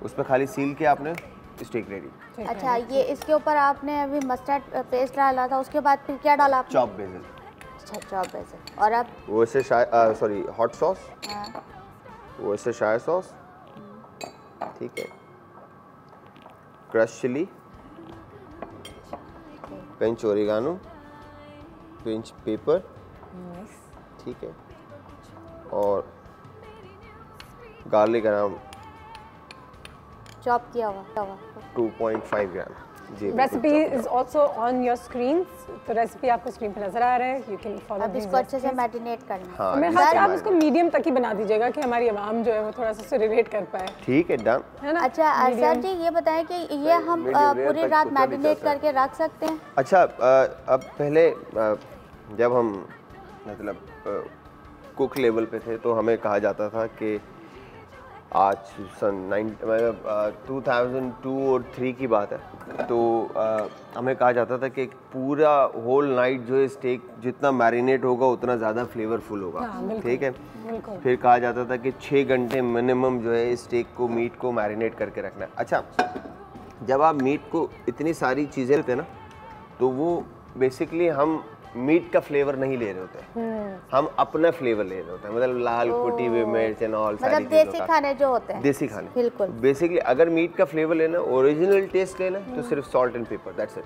उस पर खाली सील के आपने स्टेक रेडी। अच्छा, ये इसके ऊपर आपने अभी मस्टर्ड पेस्ट डाला था, उसके बाद फिर क्या डाला आपने? Chop BECIL. अच्छा, चॉप बेसिल। और अब वैसे सॉरी हॉट सॉस, हाँ, वैसे शायर सॉस, ठीक है, crush chilli, pinch oregano, pinch pepper, ठीक है, और गार्लिक अराउंड चॉप किया हुआ 2.5 ग्राम। जी recipe is also on your screen, तो रेसिपी आपको स्क्रीन पे नजर आ रहा है, यू कैन फॉलो। अब इसको अच्छे से मैरिनेट करना है। हाँ, मेरे ख्याल से आप उसको मीडियम तक ही बना दीजिएगा कि हमारी आवाम जो है वो थोड़ा सा उससे रिलेट कर पाए, ठीक है, डन। है ना? अच्छा सर जी, ये बताएं कि ये हम पूरी रात मैरिनेट करके रख सकते हैं? अच्छा, अब पहले जब हम मतलब कुक लेवल पे थे तो हमें कहा जाता था कि आज सन 2002 और 3 की बात है, तो हमें कहा जाता था कि पूरा होल नाइट जो है स्टेक जितना मैरिनेट होगा उतना ज़्यादा फ्लेवरफुल होगा, ठीक है। फिर कहा जाता था कि 6 घंटे मिनिमम जो है स्टेक को, मीट को मैरिनेट करके रखना है। अच्छा, जब आप मीट को इतनी सारी चीज़ें लेते हैं ना, तो वो बेसिकली हम मीट का फ्लेवर नहीं ले रहे होते, हम अपना फ्लेवर ले रहे होते हैं, मतलब लाल कुटी हुई मिर्च एंड ऑल, मतलब देसी खाने जो होते हैं, देसी खाने। बिल्कुल। बेसिकली अगर मीट का फ्लेवर लेना, ओरिजिनल टेस्ट लेना, तो सिर्फ salt and paper, that's it.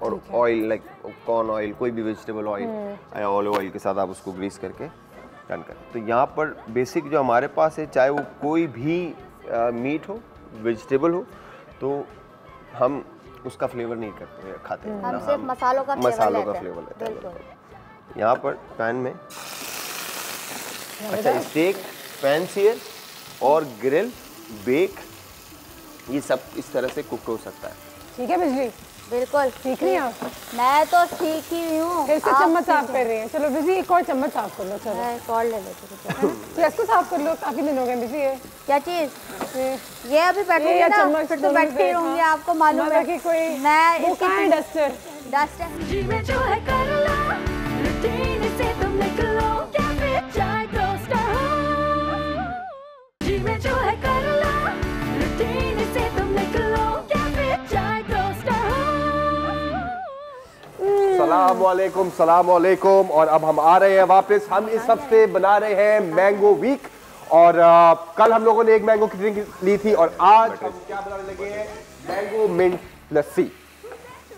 और ऑयल लाइक कॉर्न ऑयल, कोई भी वेजिटेबल ऑयल या ऑलिव ऑयल के साथ आप उसको ग्रीस करके डन करें। तो यहाँ पर बेसिक जो हमारे पास है, चाहे वो कोई भी मीट हो, वेजिटेबल हो, तो हम उसका फ्लेवर नहीं करते, खाते हैं, हम सिर्फ मसालों का फ्लेवर लेते हैं। यहाँ पर पैन में, अच्छा, स्टेक, पैन सीयर और ग्रिल, बेक, ये सब इस तरह से कुक हो सकता है। ठीक है बिजली, बिल्कुल सीख रही हैं आप? मैं तो सीख ही हूँ। फिर से चम्मच साफ कर रही हैं। चलो बिजली, एक और चम्मच साफ कर लो। चलो मैं एक और ले लेती हूँ। तो इसको साफ कर लो, काफी दिन हो गए बिजली। ये क्या चीज़? ये अभी बैठूंगी ना, फिर तो बैठती रहूंगी, आपको मालूम है। कोई मैं वो कहाँ है डस्टर? डस्टर जी में जो है कर लो, रूटीन से तुम निकलो, कैफे चाय टोस्टर हो। जी में जो है कर लो, रूटीन से तुम निकलो, कैफे चाय टोस्टर हो। सलाम वालेकुम। और अब हम आ रहे हैं वापस। हम इस हफ्ते बना रहे हैं मैंगो वीक, और कल हम लोगों ने एक मैंगो की ड्रिंक ली थी, और आज हम क्या बनाने लगे हैं? मैंगो मिंट लस्सी।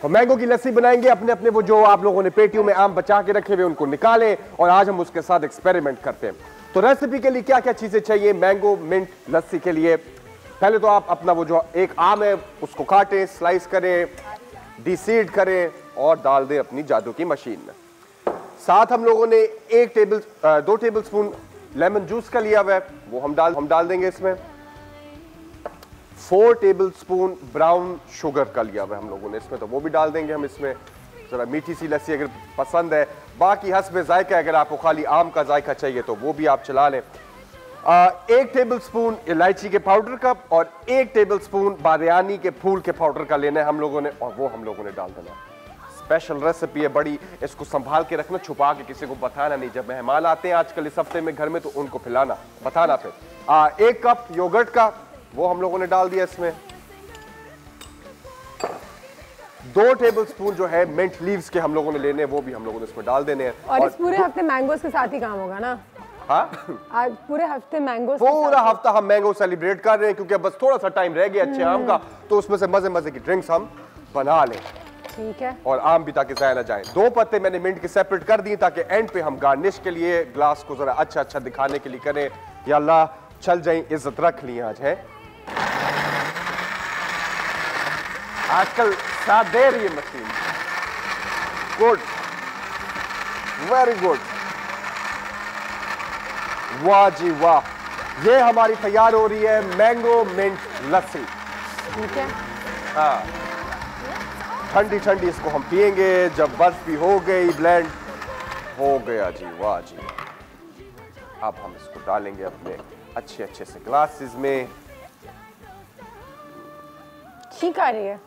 हम मैंगो की लस्सी बनाएंगे। अपने अपने वो जो आप लोगों ने पेटियों में आम बचा के रखे हुए उनको निकालें, और आज हम उसके साथ एक्सपेरिमेंट करते हैं। तो रेसिपी के लिए क्या क्या चीजें चाहिए मैंगो मिंट लस्सी के लिए? पहले तो आप अपना वो जो एक आम है उसको काटें, स्लाइस करें, डिसीड करें और डाल दें अपनी जादू की मशीन में। साथ हम लोगों ने 2 टेबल स्पून लेमन जूस का लिया हुआ है, वो हम डाल देंगे इसमें। 4 टेबल स्पून ब्राउन शुगर का लिया हुआ है हम लोगों ने इसमें, तो वो भी डाल देंगे हम इसमें। जरा मीठी सी लस्सी अगर पसंद है, बाकी हस्बे जायका, अगर आपको खाली आम का जायका चाहिए तो वो भी आप चला लें। 1 टेबल स्पून इलायची के पाउडर का और 1 टेबल स्पून बारयानी के फूल के पाउडर का लेना है हम लोगों ने, और वो हम लोगों ने डाल देना। स्पेशल रेसिपी है बड़ी, इसको संभाल के रखना, छुपा के किसी को बताना नहीं। जब मेहमान आते हैं आजकल इस हफ्ते में घर में, तो उनको खिलाना, बताना फिर। 1 कप योगर्ट का, वो हम लोगों ने डाल दिया इसमें। 2 टेबल स्पून जो है मिंट लीव्स के हम लोगों ने लेने, वो भी हम लोगों ने इसमें डाल देने हैं। और इस पूरे हफ्ते मैंगोस के साथ ही काम होगा ना? हाँ, आज पूरे हफ्ते मैंगोस, पूरा हफ्ता हम मैंगो सेलिब्रेट कर रहे हैं, क्योंकि बस थोड़ा सा टाइम रह गया अच्छे आम का, तो उसमें से मजे मजे की ड्रिंक्स हम बना लें। ठीक है। और आम भी ताकि ज़ाया ना जाए। 2 पत्ते मैंने मिंट के सेपरेट कर दिए, ताकि एंड पे हम गार्निश के लिए ग्लास को जरा अच्छा अच्छा दिखाने के लिए करें। या अल्लाह, चल जाए, इज्जत रख ली आज है। आजकल साथ दे रही है मशीन। गुड, वेरी गुड, वाह जी वाह। ये हमारी तैयार हो रही है मैंगो मिंट लस्सी। ठीक है। हाँ, ठंडी ठंडी इसको हम पिएंगे जब बर्फ भी हो गई, ब्लेंड हो गया जी, वाह जी। अब हम इसको डालेंगे अपने अच्छे अच्छे से ग्लासेस में। ठीक आ रही है।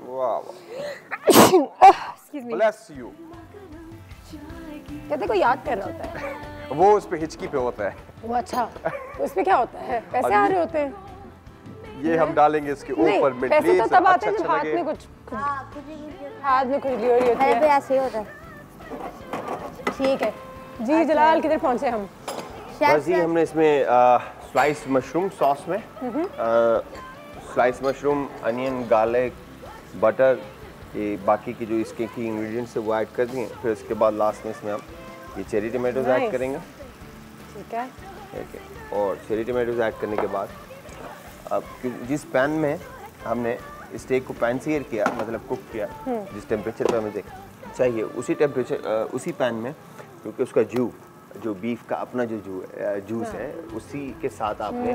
वाह वाह, ब्लेस यू। कहते को याद कर रहा होता है। वो उस पे हिचकी पे होता है। वो अच्छा, तो इसमें क्या होता है? पैसे आ रहे होते हैं? ये हम डालेंगे इसके नहीं, ऊपर में। पैसे तो तब आते हैं अच्छा जब हाथ लगे। में कुछ हाँ, हाथ में खुजली हो रही होती है भी है। ऐसे ही होता है। ठीक है जी। जलाल किधर पहुंचे हम? बस जी हमने इसमें स्लाइस मशरूम सॉस में slice mushroom, onion, garlic, butter, ये बाकी की जो इसके की इंग्रेडिएंट्स है वो ऐड कर दिए। फिर उसके बाद लास्ट में इसमें हम ये चेरी टमाटोज ऐड Nice. करेंगे। ठीक है। ठीक है, और चेरी टमाटोज ऐड करने के बाद अब जिस पैन में हमने स्टेक को पैन सीयर किया, मतलब कुक किया, जिस टेम्परेचर पे हमें चाहिए उसी टेम्परेचर उसी पैन में, क्योंकि उसका जो बीफ का अपना जो जूस है उसी के साथ आपने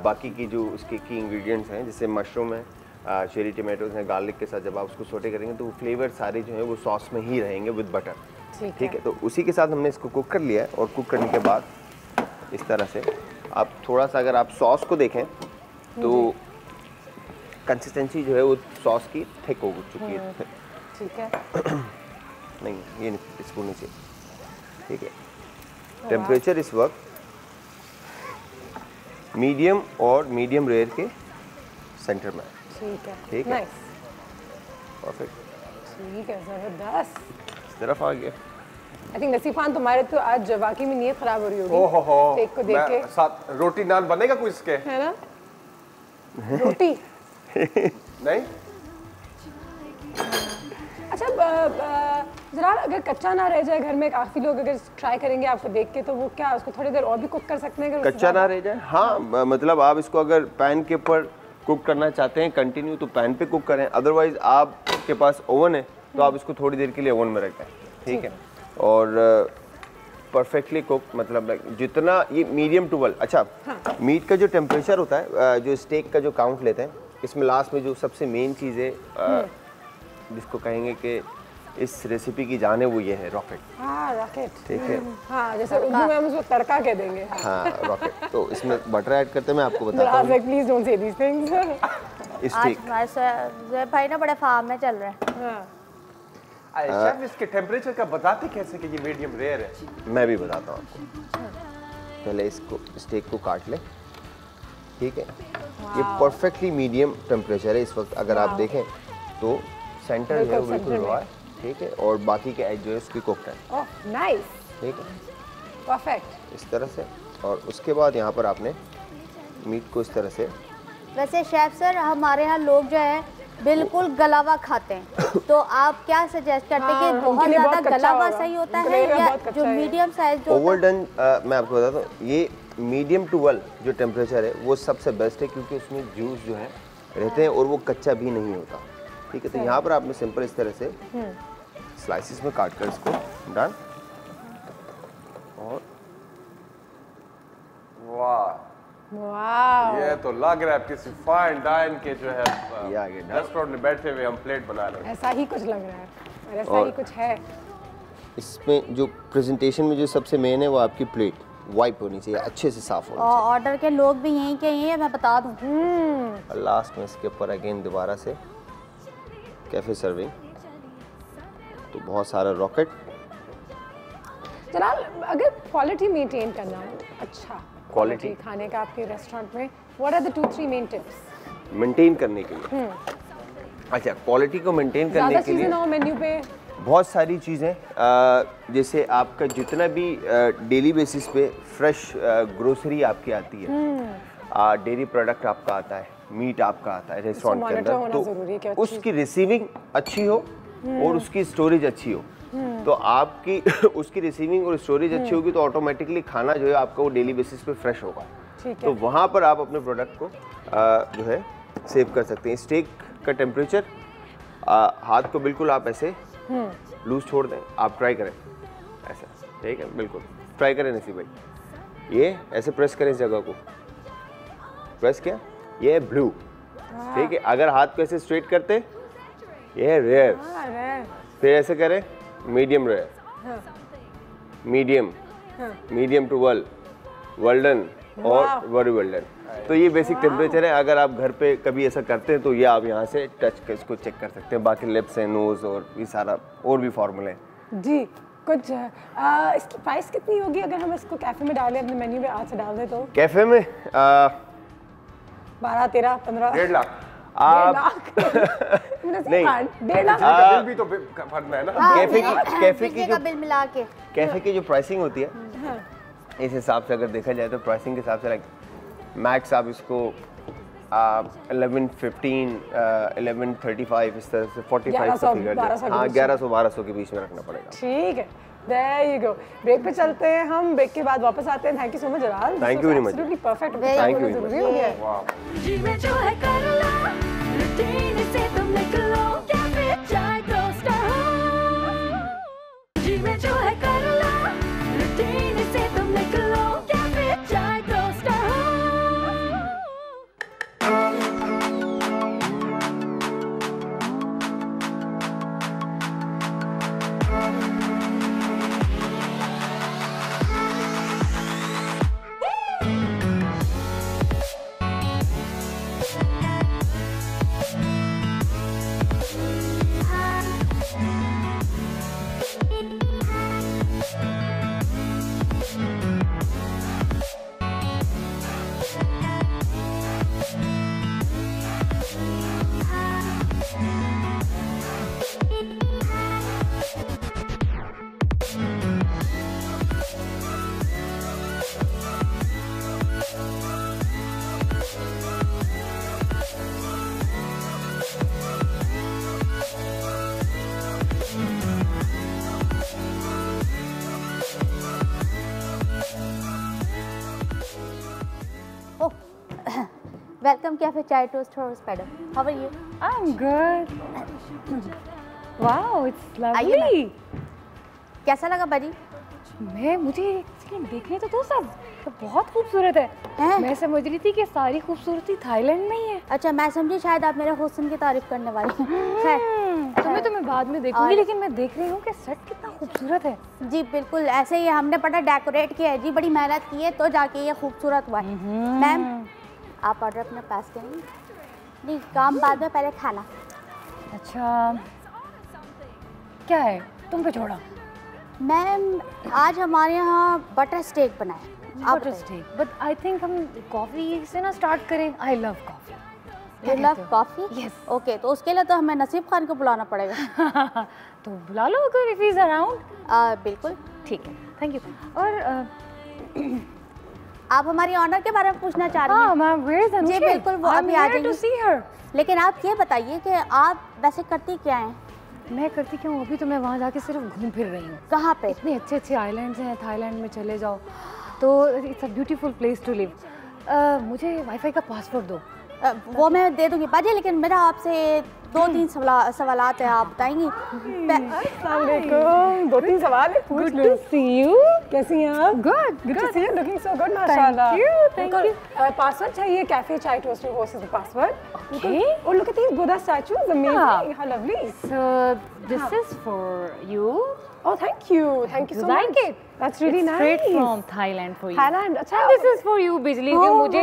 बाकी की जो उसके की इंग्रेडिएंट्स हैं, जैसे मशरूम है, चेरी टमाटोज हैं, गार्लिक के साथ जब आप उसको सोटे करेंगे तो वो फ्लेवर सारे जो है वो सॉस में ही रहेंगे विद बटर। ठीक है, तो उसी के साथ हमने इसको कुक कर लिया है। और कुक करने के बाद इस तरह से आप थोड़ा सा अगर आप सॉस को देखें तो कंसिस्टेंसी जो है वो सॉस की थिक हो चुकी है। ठीक है। नहीं, ये नहीं, इसको नीचे। ठीक है, टेम्परेचर इस वक्त मीडियम और मीडियम रेयर के सेंटर में। ठीक है। ठीक है। नाइस। परफेक्ट। ठीक है, जबरदस्त। इस तरफ आ गया। आई थिंक नसीब खान तुम्हारे तो आज वाकई में नीयत खराब हो रही होगी। ओहो, केक को देख के। साथ रोटी नान बनेगा कुछ इसके? है ना? रोटी। नहीं? अच्छा, जरा अगर कच्चा ना रह जाए घर में, काफी लोग अगर ट्राई करेंगे आपको देख के, तो वो क्या उसको थोड़ी देर और भी कुक कर सकते हैं? अगर कच्चा ना रह जाए, हाँ, मतलब आप इसको अगर पैन के ऊपर कुक करना चाहते हैं कंटिन्यू तो पैन पे कुक करें, अदरवाइज आपके पास ओवन है तो आप इसको थोड़ी देर के लिए ओवन में रखें। ठीक है, और परफेक्टली कुक, मतलब जितना ये मीडियम टू वेल। अच्छा, मीट का जो टेम्परेचर होता है, जो स्टेक का जो काउंट लेते हैं, इसमें लास्ट में जो सबसे मेन चीज़ है जिसको कहेंगे कि इस रेसिपी की जान है, वो ये है रॉकेट। हाँ, रॉकेट। ठीक है, हाँ, जैसे उर्दू में हम उसको तड़का कह देंगे। हाँ रॉकेट। तो इसमें बटर ऐड करते हैं, मैं आपको बताता हूँ। Please don't say these things. इस आज स्टेक हमारे ज़ुहैब भाई ना बड़े फार्म में चल रहे हैं। हाँ। शेफ इसके टेम्परेचर का बताते कैसे कि ये मीडियम रेयर है? मैं भी बताता हूँ आपको। पहले इसको स्टेक को काट लें। ठीक है, ये परफेक्टली मीडियम टेम्परेचर है इस वक्त। अगर आप देखें तो सेंटर जो है वो बिल्कुल रॉ है। ठीक है, और बाकी के एज जो है उसकी कुक्ड है। ओह, नाइस। ठीक है, परफेक्ट। इस तरह से। और उसके बाद यहाँ पर आपने मीट को इस तरह से। वैसे शेफ सर, हमारे यहाँ लोग जो है बिल्कुल गला हुआ खाते हैं, तो आप क्या सजेस्ट करते हैं कि बहुत ज़्यादा गला हुआ सही होता है या जो मीडियम साइज जो ओवरडन, मैं आपको बताता हूँ, ये मीडियम टू वेल जो टेम्परेचर है वो सबसे बेस्ट है, क्योंकि उसमें जूस जो है रहते हैं और वो कच्चा भी नहीं होता। ठीक है, तो यहाँ पर आपने सिंपल इस तरह से स्लाइसिस में काट कर इसको डन। और वाह, वाह, ये तो लग रहा है किसी फाइन डाइन के जो है ये आ गया। रेस्टोरेंट में बैठे हुए हम प्लेट बना रहे हैं। ऐसा ही कुछ लग रहा है और ऐसा और ही कुछ है। इसमें जो प्रेजेंटेशन में जो सबसे मेन है वो आपकी प्लेट वाइप होनी चाहिए, अच्छे से साफ होनी और ऑर्डर के लोग भी यहीं के ही हैं, मैं बता दूं। चाहिए। लास्ट में इसके ऊपर अगेन दोबारा से कैफे सर्विंग, तो बहुत सारा रॉकेट। जलाल, अगर क्वालिटी मेंटेन करना हो, अच्छा क्वालिटी खाने का आपके रेस्टोरेंट में, what are the 2-3 main tips maintain करने के लिए? अच्छा, क्वालिटी को मेंटेन करने ज़्यादा के लिए चीज़ें ना हो मेन्यू पे? बहुत सारी चीज़ें, जैसे आपका जितना भी डेली बेसिस पे फ्रेश ग्रोसरी आपकी आती है, डेयरी प्रोडक्ट आपका आता है, मीट आपका आता है रेस्टोरेंट के मॉनिटर होना अंदर, ज़रूरी है कि तो उसकी रिसीविंग अच्छी हो और उसकी स्टोरेज अच्छी हो। तो आपकी उसकी रिसीविंग और स्टोरेज अच्छी होगी तो ऑटोमेटिकली खाना जो है आपका वो डेली बेसिस पे फ्रेश होगा। ठीक है। तो वहाँ पर आप अपने प्रोडक्ट को जो है सेव कर सकते हैं। स्टेक का टेम्परेचर, हाथ को बिल्कुल आप ऐसे लूज छोड़ दें, आप ट्राई करें ऐसा। ठीक है, बिल्कुल ट्राई करें नसीब भाई, ये ऐसे प्रेस करें इस जगह को, प्रेस किया, ये है ब्लू। ठीक है, अगर हाथ को ऐसे स्ट्रेट करते ये है रेयर, फिर ऐसे करें medium rare, medium, medium to well, well done और वेरी वेल डन। तो ये बेसिक टेम्परेचर है। अगर आप घर पे कभी ऐसा करते हैं तो ये आप यहाँ से टच कर इसको चेक कर सकते हैं। बाकी लिप्स हैं, नोज और ये सारा और भी फॉर्मूले हैं। जी, कुछ इसकी प्राइस कितनी होगी अगर हम इसको कैफे में डालें, अपने मेन्यू में आज से डाल दें तो? कैफे में 12, 13, 15, 1.5 लाख। नहीं 1.5 लाख बिल भी तो भरना है ना। कैफे की जो बिल मिला के कैफे की जो प्राइसिंग होती है इस हिसाब से अगर देखा जाए तो प्राइसिंग के हिसाब से लाइक मैक्स आप इसको 11:15 11:35 इस तरह से 45 का फिगर, हाँ 1100-1200 के बीच में रखना पड़ेगा। ठीक है, there you go। ब्रेक पे चलते हैं हम, ब्रेक के बाद वापस आते हैं। Thank you so much Jalal, thank you very much, absolutely perfect, thank you जरूरी हो गया है। जीवे जो है कर लो, रूटीन से तुम निकलो, कैफे चाय टोस्टर हो। जीवे जो है कर लो, रूटीन से तुम निकलो, कैफे चाय टोस्टर हो। Welcome cafe chai toast house madam, how are you? I'm good. Wow, it's आइए lovely. कैसा लगा बाजी? मुझे एक्चुअली देखने तो दो सब, तो बहुत खूबसूरत है। हैं? मैं समझ रही थी कि सारी खूबसूरती थाईलैंड में ही है। अच्छा, मैं समझी शायद आप मेरे हुस्न की तारीफ करने वाली हैं। खैर, तो मैं बाद में देखूंगी, लेकिन मैं देख रही हूँ कि सेट कितना खूबसूरत है। जी बिल्कुल, ऐसे ही हमने बड़ा डेकोरेट किया है जी, बड़ी मेहनत की है तो जाके ये खूबसूरत हुआ है। मैम आप ऑर्डर अपना पास करेंगे? नहीं, काम बाद में, पहले खाना। अच्छा क्या है, तुम पे छोड़ा? मैम आज हमारे यहाँ बटर स्टेक बना है। आप butter steak, but I think हम कॉफ़ी से ना स्टार्ट करें। I love coffee. You love coffee? Yes. Okay, तो उसके लिए तो हमें नसीब खान को बुलाना पड़ेगा। तो बुला लो अगर इफ इज अराउंड। बिल्कुल ठीक है, थैंक यू। और आप हमारी ऑनर के बारे में पूछना चाह रही हाँ हैं? Ma'am, where is Anushka? जी बिल्कुल, वो अभी आ जाएंगी। To see her. लेकिन आप ये बताइए कि आप वैसे करती क्या हैं? मैं करती क्यों, अभी तो मैं वहाँ जाके सिर्फ घूम फिर रही हूँ। कहाँ पे? इतने अच्छे अच्छे आइलैंड्स हैं, थाईलैंड में चले जाओ तो it's a beautiful place to live. मुझे वाईफाई का पासवर्ड दो। वो मैं दे दूंगी बाजी, लेकिन मेरा आपसे 2-3 सवालात हैं, आप बताएंगी? अस्सलाम वालेकुम। 2-3 सवाल है, पूछ लो। सी यू। कैसी हैं आप? Good to see you, looking so good माशाल्लाह। Thank you. पासवर्ड चाहिए, cafe chai toaster host is the password. Okay. Oh, look at these Buddha statues, amazing. Yeah. How lovely. So this is for you. Oh, thank you so like much. it? That's really nice. Straight from Thailand for you. Thailand, अच्छा। And this is for you, बिजली Oh, की मुझे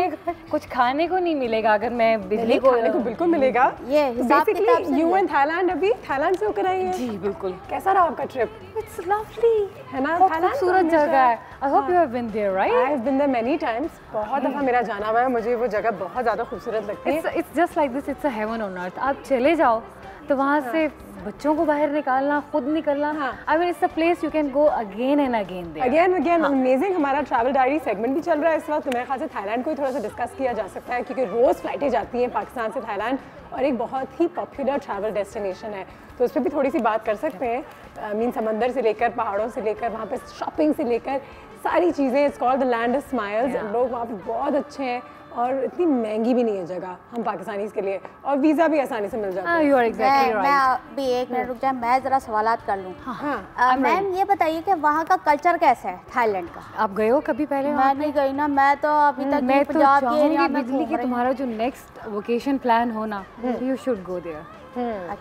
कुछ खाने को नहीं मिलेगा अगर मैं बिजली को खाने को बिल्कुल मिलेगा। ये हिसाब किताब Basically, से you है। and Thailand अभी थाईलैंड से होकर आई हैं। जी बिल्कुल। कैसा रहा आपका ट्रिप? It's lovely. है ना? बहुत थाईलैंड खूबसूरत जगह है। I hope you have been there, right? I've been there many times. बहुत दफ़ा मेरा जाना हुआ है, मुझे वो जगह बहुत ज़्यादा खूबसूरत लगती है। It's just like this. It's a heaven on earth. आप चले जाओ तो वहाँ से बच्चों को बाहर निकालना, खुद निकलना। I mean, it's a place you can go again and again there. Again amazing. हमारा ट्रैवल डायरी सेगमेंट भी चल रहा है इस वक्त। मेरे ख्याल से थाईलैंड को ही थोड़ा सा डिस्कस किया जा सकता है, क्योंकि रोज़ फ्लाइटें जाती हैं पाकिस्तान से थाईलैंड और एक बहुत ही पॉपुलर ट्रैवल डेस्टिनेशन है, तो उस पर भी थोड़ी सी बात कर सकते हैं। मीन समंदर से लेकर, पहाड़ों से लेकर, वहाँ पे शॉपिंग से लेकर सारी चीज़ें। It's called the land of smiles. लोग वहाँ पे बहुत अच्छे हैं और इतनी महंगी भी नहीं है जगह हम पाकिस्तानीज़ के लिए, और वीज़ा भी आसानी से मिल जाता है। You are exactly right. मैं अभी 1 मिनट रुक जाए, मैं ज़रा सवालात कर लूँ। हाँ, मैम ये बताइए कि वहाँ का कल्चर कैसा है थाईलैंड का? आप गए हो कभी पहले? मैं नहीं गई ना, मैं तो अभी तक मैं तो पंजाब के चाहूंगी एरिया में बिजली घूम की रही हूँ। तुम्हारा जो नेक्स्ट वेकेशन प्लान हो ना, यू शुड गो देयर।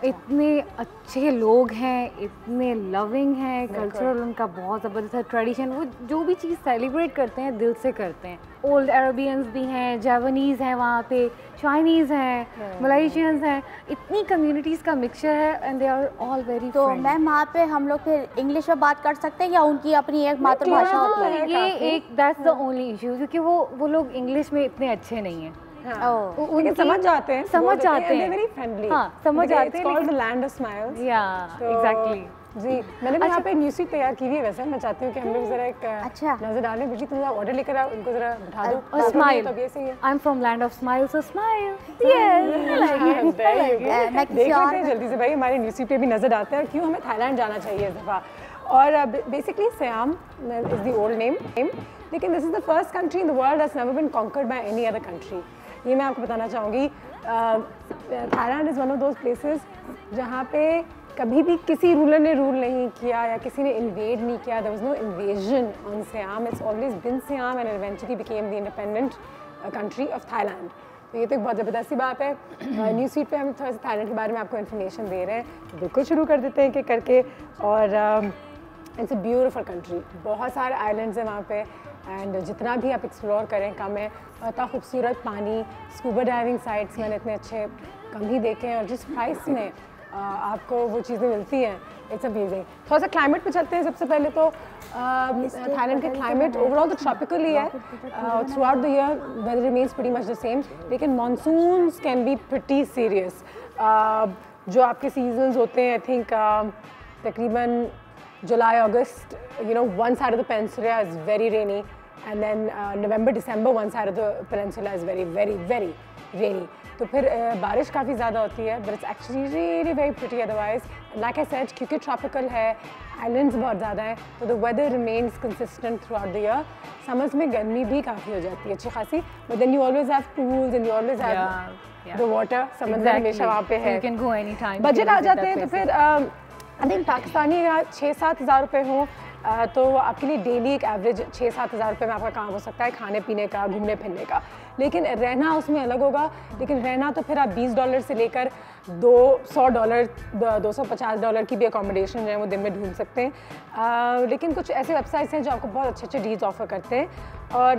इतने अच्छे लोग हैं, इतने लविंग हैं, कल्चरल उनका बहुत ज़बरदस्त है, ट्रेडिशन, वो जो भी चीज़ सेलिब्रेट करते हैं दिल से करते हैं। ओल्ड अरेबियंस भी हैं, जापानीज़ हैं वहाँ पे, चाइनीज़ हैं, मलेशियंस हैं, इतनी कम्युनिटीज़ का मिक्सचर है and they are all very. तो मैम वहाँ पे हम लोग फिर इंग्लिश में बात कर सकते हैं या उनकी अपनी एक मातृभाषा होती है? ये एक दैट्स द ओनली इशू, क्योंकि वो लोग इंग्लिश में इतने अच्छे नहीं हैं। उनके समझ जाते हैं, समझ जाते हैं, वेरी फ्रेंडली। हाँ, समझ जाते हैं। Called the land of smiles. या एग्जैक्टली जी, मैंने भी यहाँ पे न्यूज़ शीट तैयार की हुई है। वैसे मैं चाहती हूँ कि हम लोग जरा एक नजर डालें। बेटी तुम ऑर्डर लेकर आओ, उनको जरा बिठा दो। और smile, I am from land of smile, so smile. Yes, देख लेते हैं जल्दी से भाई, हमारे न्यूज़ शीट पे भी नजर डालते हैं और क्यों हमें थाईलैंड जाना चाहिए इस दफ़ा। और basically Siam is the old name, लेकिन this is the first country in the world that's never been conquered by any other country. ये मैं आपको बताना चाहूँगी। Thailand is one of those places जहाँ पे कभी भी किसी रूलर ने रूल नहीं किया या किसी ने इन्वेड नहीं किया। There was no invasion on Siam, it's always been Siam and eventually became the independent country of Thailand. तो ये तो एक बहुत ज़बरदस्त सी बात है। न्यूज़ फीड पे हम थोड़ा सा थाईलैंड के बारे में आपको इन्फॉर्मेशन दे रहे हैं, तो बिल्कुल शुरू कर देते हैं कि करके। और इट्स अ ब्यूटीफुल कंट्री, बहुत सारे आइलैंड्स हैं वहाँ पे एंड जितना भी आप एक्सप्लोर करें कम है। इतना खूबसूरत पानी, स्कूबा डाइविंग साइट्स मैंने इतने अच्छे कम ही देखे हैं और जिस प्राइस में आपको वो चीज़ें मिलती हैं, इट्स अमेजिंग। थोड़ा सा क्लाइमेट पे चलते हैं। सबसे पहले तो थाईलैंड का क्लाइमेट ओवरऑल तो ट्रॉपिकल ही है। Throughout the year weather remains pretty much the same, लेकिन monsoons can be pretty serious. जो आपके सीजन्स होते हैं, आई थिंक तकरीबन जुलाई अगस्त, you know, one side of the peninsula is very rainy, and then November December one side of the peninsula is very very very rainy. तो फिर बारिश काफ़ी ज़्यादा होती है, but it's actually really very pretty otherwise. Like I said, क्योंकि tropical है, islands बहुत ज़्यादा हैं, तो the weather remains consistent throughout the year. Summers में गर्मी भी काफ़ी हो जाती है अच्छी खासी, but then you always have pools and you always have the water. समंदर हमेशा वहाँ पे है, you can go anytime. Budget आ जाते हैं तो फिर आई थिंक पाकिस्तानी अगर 6-7 हज़ार रुपये हों तो आपके लिए डेली एक एवरेज 6-7 हज़ार रुपये में आपका काम हो सकता है, खाने पीने का, घूमने फिरने का। लेकिन रहना उसमें अलग होगा। लेकिन रहना तो फिर आप $20 से लेकर $200, $250 की भी अकोमोडेशन जो है वो दिन में ढूंढ सकते हैं। लेकिन कुछ ऐसे वेबसाइट्स हैं जो आपको बहुत अच्छे अच्छे डील्स ऑफर करते हैं। और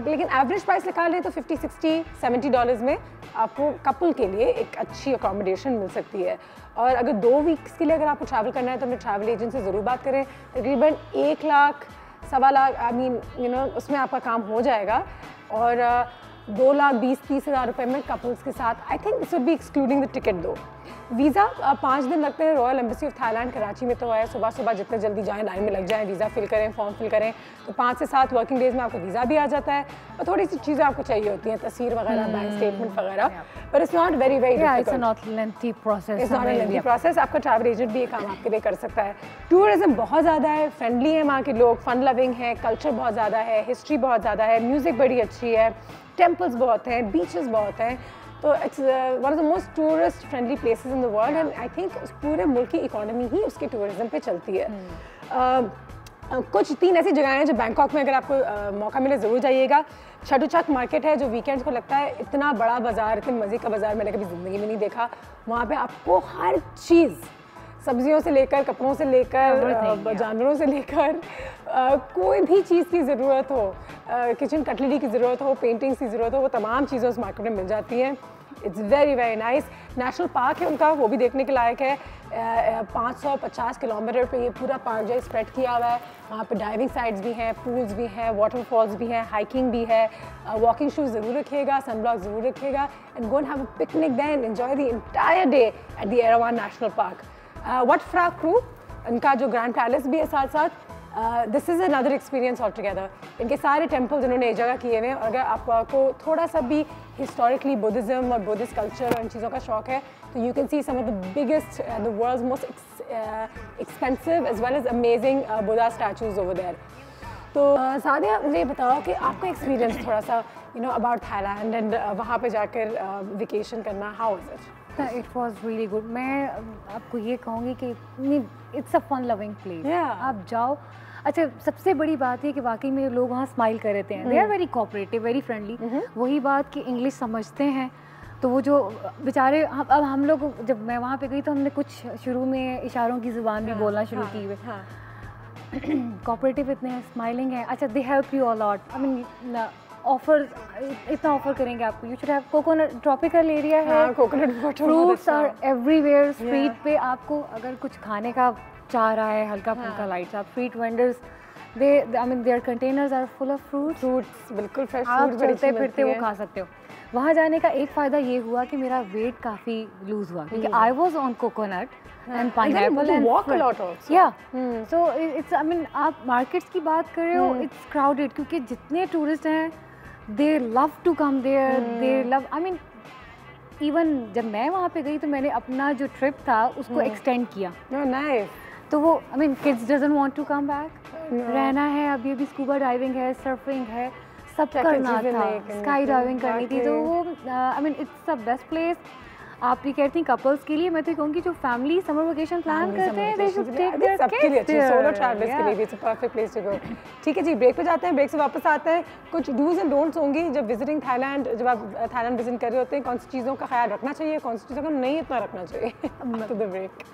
लेकिन एवरेज प्राइस निकाल लें तो $50, $60, $70 में आपको कपल के लिए एक अच्छी अकोमोडेशन मिल सकती है। और अगर 2 वीक्स के लिए अगर आपको ट्रैवल करना है तो अपने ट्रैवल एजेंट से ज़रूर बात करें। तकरीबन 1 लाख, 1.25 लाख, आई मीन यू नो, उसमें आपका काम हो जाएगा। और 2,20,30 हज़ार रुपये में कपल्स के साथ। I think this would be excluding the ticket दो। वीज़ा 5 दिन लगते हैं। Royal embassy of Thailand Karachi में तो है, सुबह सुबह जितने जल्दी जाएं लाइन में लग जाएं, वीज़ा फिल करें, फॉर्म फिल करें, तो 5 से 7 वर्किंग डेज़ में आपको वीज़ा भी आ जाता है। और थोड़ी सी चीज़ें आपको चाहिए होती हैं, तस्वीर वगैरह, बैंक स्टेटमेंट वगैरह, but it's not very difficult. It's not lengthy process, it's not a lengthy process. आपका ट्रैवल एजेंट भी ये काम आपके लिए कर सकता है। टूरिज्म बहुत ज़्यादा है, फ्रेंडली है वहाँ के लोग, फन लविंग है, कल्चर बहुत ज़्यादा है, हिस्ट्री बहुत ज़्यादा है, म्यूज़िक बड़ी अच्छी है, टेम्पल्स बहुत हैं, बीचेस बहुत हैं। तो it's one of the most tourist friendly places in the world and I think उस पूरे मुल्क की इकोनॉमी ही उसके टूरिज्म पे चलती है। कुछ 3 ऐसी जगहें हैं जो बैंकॉक में अगर आपको मौका मिले ज़रूर जाइएगा। चटुचक मार्केट है जो वीकेंड्स को लगता है इतना बड़ा बाज़ार, इतने मज़े का बाज़ार मैंने कभी ज़िंदगी में नहीं देखा। वहाँ पे आपको हर चीज़, सब्जियों से लेकर, कपड़ों से लेकर, जानवरों से लेकर, कोई भी चीज़ की ज़रूरत हो, किचन कटलरी की ज़रूरत हो, पेंटिंग्स की ज़रूरत हो, वो तमाम चीज़ें उस मार्केट में मिल जाती हैं। It's very very nice. National park है उनका, वो भी देखने के लायक है। 550 किलोमीटर पे ये पूरा पार्क जो है स्प्रेड किया हुआ है। वहाँ पे डाइविंग साइट्स भी हैं, पूल्स भी हैं, वाटरफॉल्स भी हैं, हाइकिंग भी है। वॉकिंग शूज़ ज़रूर रखिएगा, सनब्लॉक ज़रूर रखिएगा and go and have a picnic then enjoy the entire day at the Erawan national park. Wat Phra Kaew, इनका जो ग्रैंड पैलेस भी है साथ साथ, this is another experience all together. इनके सारे टेम्पल्स इन्होंने एक जगह किए हुए हैं। और अगर आपको थोड़ा सा भी हिस्टोरिकली बुद्धिज़्म और बुद्धिस्ट कल्चर और इन चीज़ों का शौक है तो you can see some of the biggest, the world's most expensive as well as amazing Buddha statues over there. तो सादिया, मुझे बताओ कि आपका एक्सपीरियंस थोड़ा सा you know about Thailand and वहाँ पे जाकर वेकेशन करना, how is it? It was really good. मैं आपको ये कहूँगी कि it's a fun loving place. आप जाओ। अच्छा, सबसे बड़ी बात है कि वाकई में लोग वहाँ स्माइल कर रहे हैं। They are very cooperative, very friendly. वही बात कि इंग्लिश समझते हैं, तो वो जो बेचारे अब हम लोग जब मैं वहाँ पे गई तो हमने कुछ शुरू में इशारों की ज़ुबान भी बोलना शुरू की। कोऑपरेटिव इतने हैं, स्माइलिंग है, अच्छा they help you a lot. I mean offer इतना ऑफर करेंगे आपको। You should have coconut, tropical area है, coconut water, fruits are everywhere. Street पे आपको अगर कुछ खाने का चाह रहा है हल्का फुल्का लाइट्स, आप street vendors they I mean their containers are full of fruits, बिल्कुल फ्रेश आप चलते फिरते वो खा सकते हो। वहाँ जाने का एक फ़ायदा ये हुआ कि मेरा वेट काफ़ी लूज़ हुआ क्योंकि I was on coconut and pineapple and walk a lot also. या सो इट्स आई मीन आप मार्केट्स की बात कर रहे हो, इट्स क्राउडेड क्योंकि जितने टूरिस्ट हैं they love to come there, they love I mean even जब मैं वहाँ पे गई तो मैंने अपना जो ट्रिप था उसको एक्सटेंड किया। नाइस। तो वो I mean kids doesn't want to come back, रहना है, अभी अभी स्कूबा डाइविंग है, सर्फिंग है, सब करना था, स्काई डाइविंग करनी थी। तो वो I mean it's the best place. आप ये कहती हैं कपल्स के लिए, मैं तो कहूँगी जो फैमिली समर वेकेशन प्लान करते हैं they should take their kids, solo travellers के लिए भी it's a perfect place to go. ठीक है जी, ब्रेक पे जाते हैं, ब्रेक से वापस आते हैं। कुछ डूज एंड डोंट्स होंगी जब विजिटिंग थाईलैंड, जब आप थाईलैंड विजिट कर रहे होते हैं, कौन सी चीज़ों का ख्याल रखना चाहिए, कौन सी चीज़ों का नहीं इतना रखना चाहिए। After the break.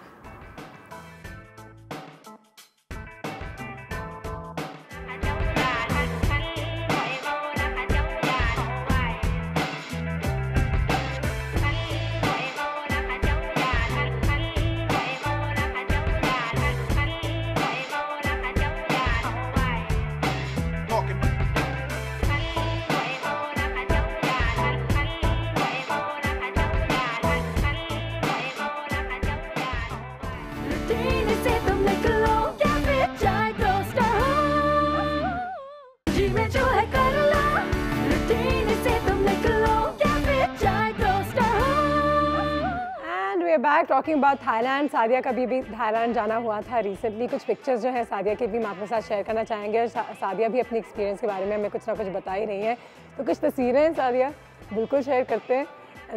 Back talking about Thailand. Sadia का भी थाईलैंड जाना हुआ था रिसेंटली। कुछ पिक्चर्स जो हैं सादिया के भी हम आपके साथ शेयर करना चाहेंगे और सादिया भी अपनी एक्सपीरियंस के बारे में हमें कुछ ना कुछ बता ही रही हैं। तो कुछ तस्वीरें हैं सादिया, बिल्कुल शेयर करते हैं,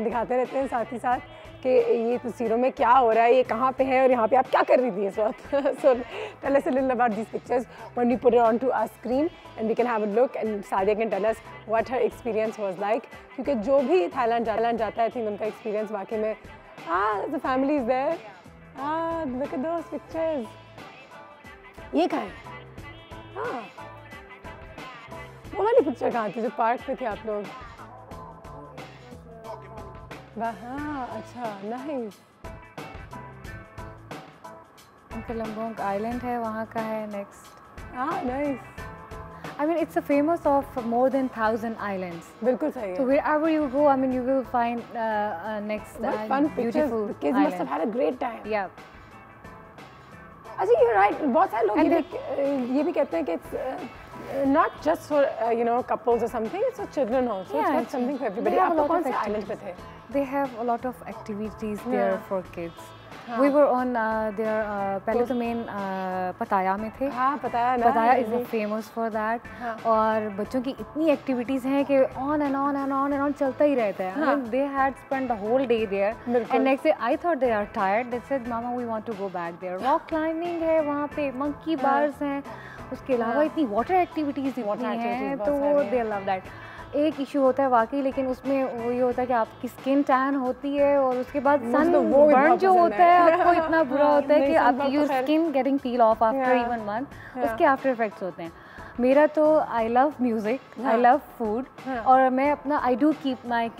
दिखाते रहते हैं साथ ही साथ कि ये तस्वीरों में क्या हो रहा है, ये कहाँ पे है और यहाँ पे आप क्या कर रही थी इस वक्त। So tell us a little about these pictures when we put it on to our screen and we can have a look and Sadia can tell us what her experience was like. क्योंकि जो भी Thailand जाता है I think उनका experience वाकई में the family is there. Look at those pictures. ये कहाँ है? वो वाली पिक्चर कहाँ थी जो पार्क पे थे आप लोग? हाँ, अच्छा, नाइस। कलम्बोंग आइलैंड है, वहाँ का है next. Nice. I mean, it's a famous of more than 1,000 islands. बिल्कुल सही है. So wherever you go, I mean, you will find next fun beautiful pictures. The kids must have had a great time. Yeah. अच्छा, you're right. बहुत सारे लोग ये भी कहते हैं कि it's not just for couples or something. It's for children also. Yeah, it's not something for everybody. आप लोग कौन से island पे थे? They have a lot of activities there for kids. We were on their पहले तो main पताया में थे। पताया is famous for that। और बच्चों की इतनी एक्टिविटीज़ हैं कि on and on चलता ही रहता है। I mean, they had spent the whole day there and next day I thought they are tired. They said Mama we want to go back there. Rock climbing है वहाँ पे, monkey bars हैं, उसके अलावा इतनी वाटर एक्टिविटीज़ इतनी हैं तो they love that। एक इशू होता है वाकई, लेकिन उसमें वो ये होता है कि आपकी स्किन टैन होती है और उसके बाद सन बर्न जो होता है आपको इतना बुरा होता है कि आप your skin getting peel of after even month, उसके आफ्टर इफेक्ट्स होते हैं। मेरा तो I love music, I love food और मैं अपना I do keep my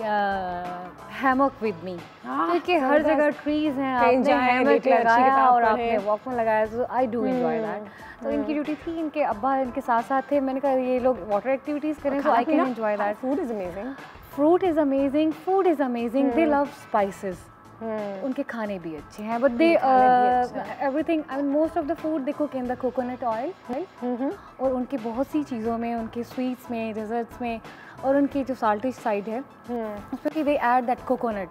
hammock with me, क्योंकि हर जगह ट्रीज़ हैं, आपने हैमक लगाया और आपने वॉक में लगाया, तो आई डू एंजॉय दैट। तो इनकी ड्यूटी थी, इनके अब्बा इनके साथ साथ थे, मैंने कहा ये लोग वाटर एक्टिविटीज़ करें तो I can enjoy that. Food is amazing, fruit is amazing, food is amazing, they love spices, उनके खाने भी अच्छे हैं, but they everything I mean most of the food they cook in the coconut oil, और उनकी बहुत सी चीज़ों में, उनके स्वीट्स में, डेजर्ट्स में, और उनकी जो साल्टी साइड है उसमें दे ऐड दैट कोकोनट।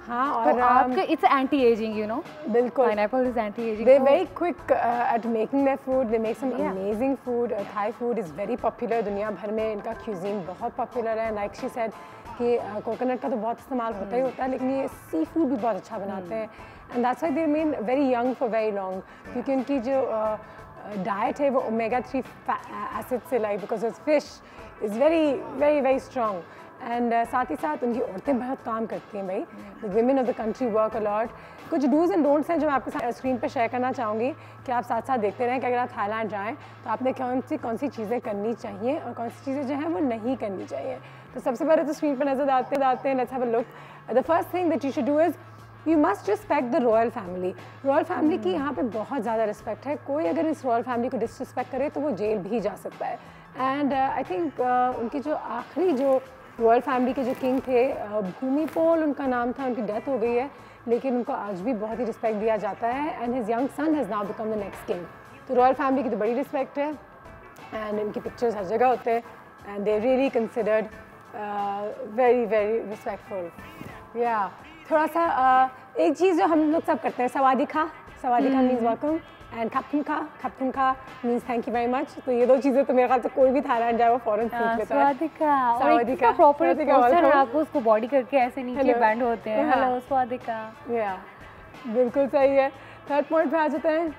हाँ, और आपके it's anti ageing, you know, बिल्कुल, pineapple is anti ageing. They very quick at making their food, they make some amazing food. Thai food is very popular, दुनिया भर में इनका क्यूजीन बहुत पॉपुलर है। लाइक शी सेड कि कोकोनट का तो बहुत इस्तेमाल होता ही होता है, लेकिन ये सी फूड भी बहुत अच्छा बनाते हैं, and that's why they remain very young for very long, क्योंकि उनकी जो डाइट है वो ओमेगा 3 एसिड से, like because fish is very very very strong, and साथ ही साथ उनकी औरतें बहुत काम करती हैं भाई, the women of the country work allot. कुछ डूज एंड डोंट्स हैं जो मैं आपके साथ स्क्रीन पे शेयर करना चाहूँगी कि आप साथ साथ देखते रहें कि अगर आप थाईलैंड जाएँ तो आपने कौन सी चीज़ें करनी चाहिए और कौन सी चीज़ें जो हैं वो नहीं करनी चाहिए। तो सबसे पहले तो स्क्रीन पर नजर आते हैं, let's have a look. The first thing that you should do is you must respect the royal family. Royal family की यहाँ पे बहुत ज़्यादा रिस्पेक्ट है, कोई अगर इस रॉयल फैमिली को डिसरिस्पेक्ट करे तो वो जेल भी जा सकता है। एंड आई थिंक उनकी जो आखिरी जो रॉयल फैमिली के जो किंग थे, भूमिपोल उनका नाम था, उनकी डेथ हो गई है, लेकिन उनको आज भी बहुत ही रिस्पेक्ट दिया जाता है। And his young son has now become the next king. तो रॉयल फैमिली की तो बड़ी रिस्पेक्ट है एंड इनकी पिक्चर्स हर जगह होते हैं and they really considered very very respectful. या थोड़ा सा एक चीज़ जो हम लोग सब करते हैं, सवादी खा मीन्स वेलकम एंड खपथुम खा means thank you very much. तो ये दो चीज़ें तो मेरे ख्याल से कोई भी थाईलैंड जाए वो फॉरन सीख लेता है। स्वादिका प्रॉपर पोस्टर है, आपको उसको बॉडी करके ऐसे नीचे बैंड होते हैं, हेलो स्वादिका। या बिल्कुल सही है। थर्ड पॉइंट पे आ जाते हैं।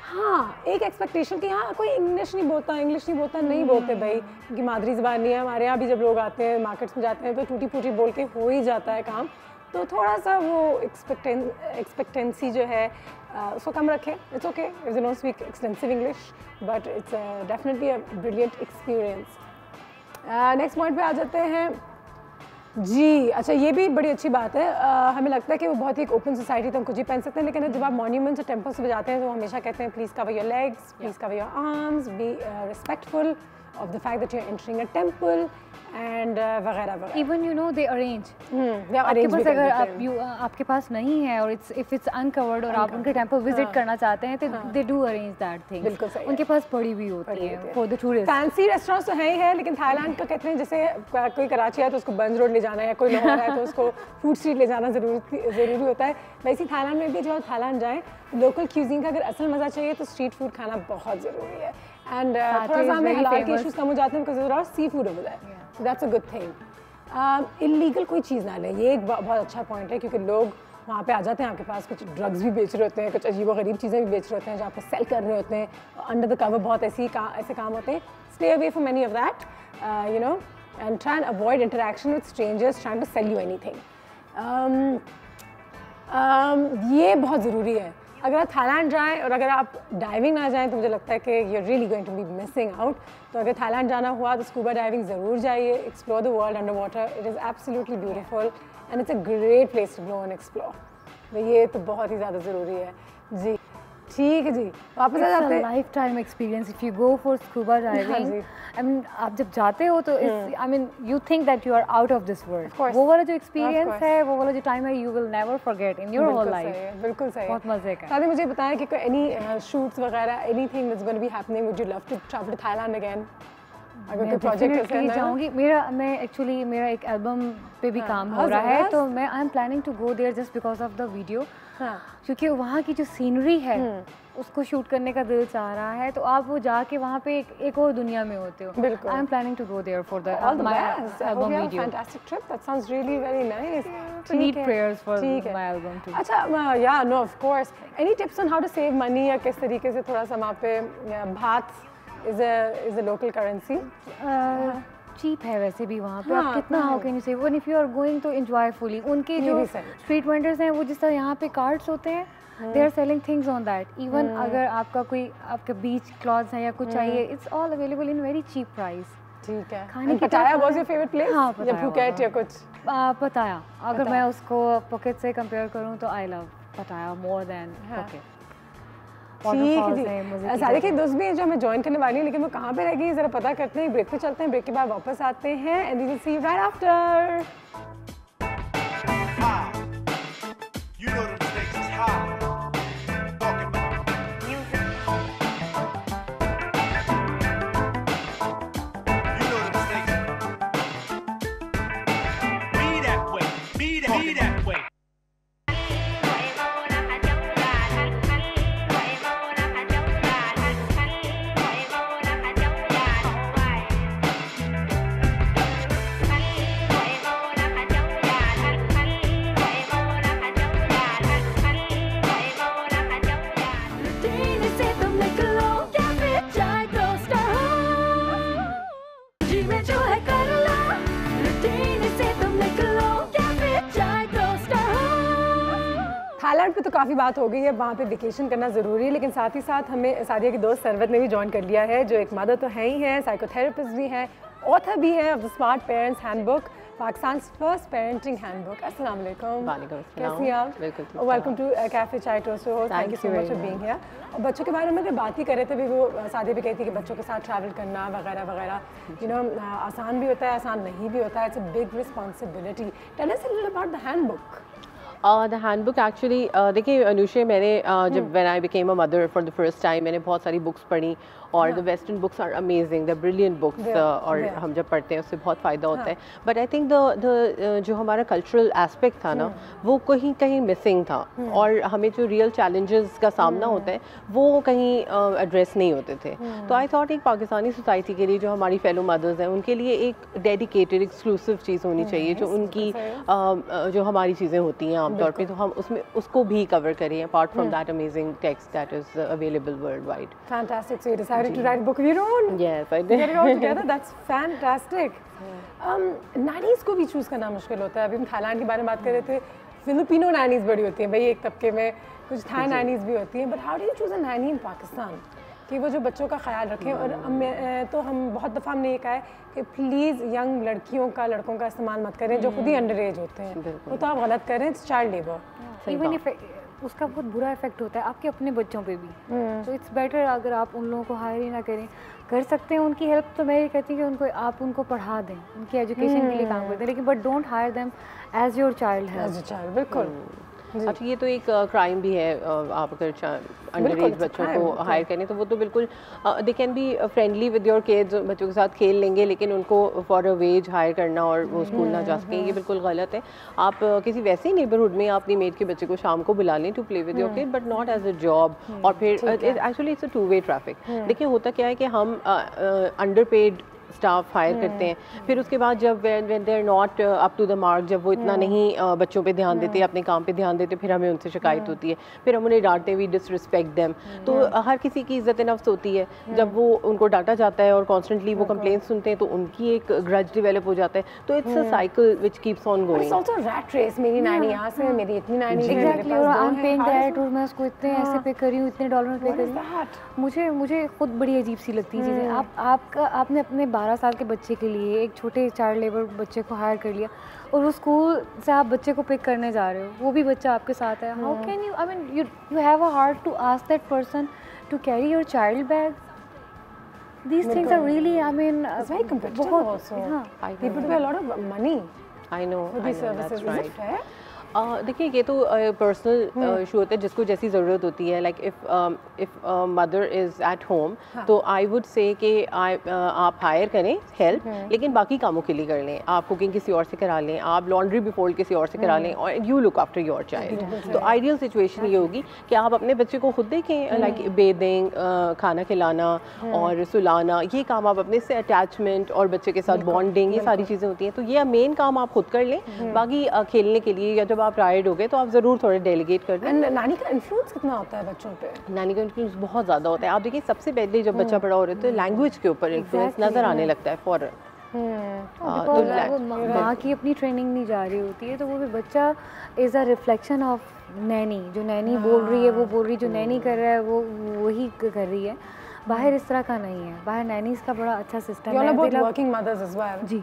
हाँ, एक एक्सपेक्टेशन कि हाँ कोई इंग्लिश नहीं बोलते भाई, क्योंकि मादरी ज़बान नहीं है। हमारे यहाँ भी जब लोग आते हैं मार्केट्स में जाते हैं तो टूटी फूटी बोल के हो ही जाता है काम। तो थोड़ा सा वो एक्सपेक्टेंसी जो है उसको कम रखें। It's okay if you don't speak extensive English, but it's definitely a brilliant experience. Next point पे आ जाते हैं जी। अच्छा, ये भी बड़ी अच्छी बात है। हमें लगता है कि वो बहुत ही एक ओपन सोसाइटी तो हम कुछ ही पहन सकते हैं, लेकिन जब आप मॉन्यूमेंट्स और टेम्पल्स पे जाते हैं तो वो हमेशा कहते हैं please cover your legs, please cover your arms, be respectful of the fact that you're entering a temple and वगैरह वगैरह। Even you know they arrange। आपके पास अगर आपके पास नहीं है और if it's uncovered और आप उनके टेम्पल विजिट करना चाहते हैं तो they do arrange that thing। बिल्कुल सही। उनके पास पड़ी भी होती है for the tourists। Fancy restaurants तो है ही है, लेकिन थाईलैंड का कहते हैं जैसे कोई कराची है तो उसको बंज रोड ले जाना है, कोई लाहौर है तो उसको फूड स्ट्रीट ले जाना ज़रूरी होता है। वैसे थाईलैंड में भी जब आप थाईलैंड जाएँ लोकल क्यूजीन का अगर असल मज़ा चाहिए तो स्ट्रीट फूड खाना बहुत ज़रूरी है। एंड थोड़ा सा हमें हलाल के इशूज़ कम हो जाते हैं because of seafood over there, so that's a good thing. Illegal कोई चीज़ ना ले, ये एक बहुत अच्छा पॉइंट है, क्योंकि लोग वहाँ पे आ जाते हैं आपके पास, कुछ ड्रग्स भी बेच रहे होते हैं, कुछ अजीब व गरीब चीज़ें भी बेच रहे होते हैं जो आपको सेल कर रहे होते हैं अंडर द कवर। बहुत ऐसे काम होते हैं। Stay away from any of that, you know, and try and avoid interaction with strangers trying to sell you anything. ये बहुत ज़रूरी है। अगर आप थाईलैंड जाएँ और अगर आप डाइविंग ना जाएँ तो मुझे लगता है कि you are really going to be missing out. तो अगर थाईलैंड जाना हुआ तो स्कूबा डाइविंग ज़रूर जाइए, explore the world under water, it is absolutely beautiful and it's a great place to go and explore. तो ये तो बहुत ही ज़्यादा ज़रूरी है जी। ठीक है जी, वापस आ जाते हैं। Lifetime experience if you go for scuba diving. I mean आप जब जाते हो तो I mean you think that you are out of this world. वो वाला जो एक्सपीरियंस है, वो वाला जो टाइम है, you will never forget in your whole life. बिल्कुल सही, बहुत मजे का। साथ मुझे बताएं कि कोई एनी शूट्स वगैरह anything that's going to be happening, would you love to travel to Thailand again? अगर कोई प्रोजेक्ट है ना जाऊंगी। मैं एक्चुअली मेरा एक एल्बम पे भी काम हो रहा है, तो मैं I am planning to go there just because of the video. क्योंकि वहाँ की जो सीनरी है उसको शूट करने का दिल चाह रहा है, तो आप वो जाके वहाँ पे एक और दुनिया में होते हो। बिल्कुल। I am planning to go there for the my album video. Fantastic trip, that sounds really very nice. Need prayers for my album too. अच्छा, yeah no of course, any tips on how to save money, या किस तरीके से थोड़ा सा वहाँ पे baht is a local currency? Cheap है वैसे भी वहाँ पे। आप कितना how can you save one if you are going to enjoy fully. उनके जो स्ट्रीट वेंडर्स हैं वो जिस तरह यहाँ पे कार्ट्स होते हैं, they are selling things on that. Even अगर आपका बीच क्लॉथ्स है या कुछ चाहिए, it's all available in very cheap price. ठीक है। खाने पटाया वाज योर फेवरेट प्लेस? हाँ, या फुकेट या कुछ? पटाया। अगर मैं उसको पॉकेट से कंपेयर करूँ तो आई लव पटाया मोर देन पॉकेट। ठीक है। सारे के दोस्त भी हैं जो हमें ज्वाइन करने वाली हैं, लेकिन वो कहाँ पे रह गई ज़रा पता करते हैं। ब्रेक पे चलते हैं, ब्रेक के बाद वापस आते हैं and we will see you right after. पे तो काफ़ी बात हो गई है, वहाँ पे वेकेशन करना ज़रूरी है, लेकिन साथ ही साथ हमें सादिया की दोस्त सरवत ने भी ज्वाइन कर लिया है, जो एक मदर तो है ही है, साइकोथेरेपिस्ट भी है, ऑथर भी है of the smart parents handbook, Pakistan first parenting handbook. अस्सलाम वालेकुम, कैसी हैं आप? Welcome to cafe chai toast. Thank you so much for being here. और बच्चों के बारे में अगर बात ही करें तो भी वो सादिया भी कहती है कि बच्चों के साथ ट्रैवल करना वगैरह वगैरह, यू नो, आसान भी होता है, आसान नहीं भी होता है, it's a big responsibility. Tell us a little about the handbook. The handbook actually, देखिए अनुषे, मैंने जब when I became a mother for the first time मैंने बहुत सारी बुक्स पढ़ी और the western books are amazing, the brilliant books, और हम जब पढ़ते हैं उससे बहुत फ़ायदा होता है। बट आई थिंक द जो हमारा कल्चरल एस्पेक्ट था ना, वो कहीं कहीं मिसिंग था, और हमें जो रियल चैलेंजेस का सामना होता है वो कहीं एड्रेस नहीं होते थे। तो आई थॉट एक पाकिस्तानी सोसाइटी के लिए जो हमारी फेलो मदर्स हैं उनके लिए एक डेडिकेटेड एक्सक्लूसिव चीज़ होनी चाहिए, जो उनकी जो हमारी चीज़ें होती हैं आमतौर पे, तो हम उसमें उसको भी कवर करें apart from that amazing text that is available world wide. Fantastic. So you decided to write a book of your own. Yes, I did. Get it all together. That's fantastic. Nannies को भी choose करना मुश्किल होता है। अभी हम Thailand के बारे में बात कर रहे थे, फिलिपिनो नैनीज बड़ी होती हैं भाई, एक तबके में कुछ थाई नैनीज भी होती हैं, but how do you choose a nanny in Pakistan कि वो जो बच्चों का ख्याल रखें? और तो हम बहुत दफ़ा हमने ये कहा है कि प्लीज़ यंग लड़कियों का लड़कों का इस्तेमाल मत करें जो खुद ही अंडर एज होते हैं, वो तो आप गलत करें, इट्स चाइल्ड लेबर। इवन उसका बहुत बुरा इफेक्ट होता है आपके अपने बच्चों पे भी। तो इट्स बेटर अगर आप उन लोगों को हायर ही ना करें, कर सकते हैं उनकी हेल्प, तो मैं ये कहती हूँ कि उनको आप उनको पढ़ा दें, उनकी एजुकेशन के लिए काम करते हैं, लेकिन but don't hire them as your child है। एज अ चाइल्ड, बिल्कुल। अच्छा, ये तो एक क्राइम भी है, आप अगर अंडर एज बच्चों को हायर करें तो वो तो बिल्कुल, they can be friendly with your kids, बच्चों के साथ खेल लेंगे, लेकिन उनको फॉर अ वेज हायर करना और वो स्कूल ना जा सकें, ये बिल्कुल गलत है। आप किसी वैसे ही नेबरहुड में अपनी मेट के बच्चे को शाम को बुला लें to play with your kid, but not as a job. और फिर actually it's a two way traffic. देखिए होता क्या है कि हम अंडर पेड स्टाफ हायर करते हैं, फिर उसके बाद जब when they are not up to the mark, जब वो इतना नहीं बच्चों पे ध्यान देते, अपने काम पे ध्यान देते, फिर हमें उनसे शिकायत होती है, फिर हम उन्हें डांटते, वी डिसरिस्पेक्ट देम। तो हर किसी की इज्जत नफ्स होती है, जब वो उनको डांटा जाता है और कॉन्स्टेंटली वो कंप्लेंट सुनते हैं तो उनकी एक ग्रज डेवलप हो जाता है। तो it's a cycle which keeps on going. It's also rat race, मेरी नानी यहाँ से, मेरी इतनी नानी है, एग्जैक्टली, और आई एम पेइंग दैट, और मैं उसको इतने ऐसे पे कर रही हूँ, इतने डॉलर पे कर रही हूँ। मुझे खुद बड़ी अजीब सी लगती है चीज़ें। आपने अपने 12 साल के बच्चे के लिए एक छोटे चाइल्ड लेबर बच्चे को हायर कर लिया, और वो स्कूल से आप बच्चे को पिक करने जा रहे हो, वो भी बच्चा आपके साथ है। How can you, I mean you have a heart to ask that person to carry your child bag? These things are really, I mean, it's very competitive also. People pay a lot of money. I know, for these services. Is it fair? देखिए ये तो personal issue होता है, जिसको जैसी ज़रूरत होती है। Like if mother is at home, तो आई वुड से कि आप हायर करें हेल्प, लेकिन बाकी कामों के लिए कर लें। आप कुकिंग किसी और से करा लें, आप लॉन्ड्री भी फोल्ड किसी और से करा लें, और you look after your child. तो आइडियल सिचुएशन ये होगी कि आप अपने बच्चे को खुद देखें, लाइक बेदिंग, खाना खिलाना और सुलाना, ये काम आप अपने से अटैचमेंट और बच्चे के साथ बॉन्डिंग, ये सारी चीज़ें होती हैं। तो ये मेन काम आप खुद कर लें, बाकी खेलने के लिए या जब आप टायर्ड हो गए तो आप ज़रूर थोड़े डेलीगेट कर दें। नानी का इन्फ्लुएंस कितना होता है बच्चों पे? नानी का इन्फ्लुएंस बहुत ज़्यादा होता है। आप देखिए सबसे पहले जब बच्चा बड़ा हो रहा है तो लैंग्वेज के ऊपर इन्फ्लुएंस नज़र आने लगता है फौरन। तो माँ की अपनी ट्रेनिंग नहीं जा रही होती है, तो वो भी बच्चा is a reflection of Naini. जो नैनी बोल रही है वो बोल रही, जो नैनी कर रहा है वो वही कर रही है। बाहर इस तरह का नहीं है, बाहर नैनीज़ का बड़ा अच्छा सिस्टम है। Working mothers as well. जी,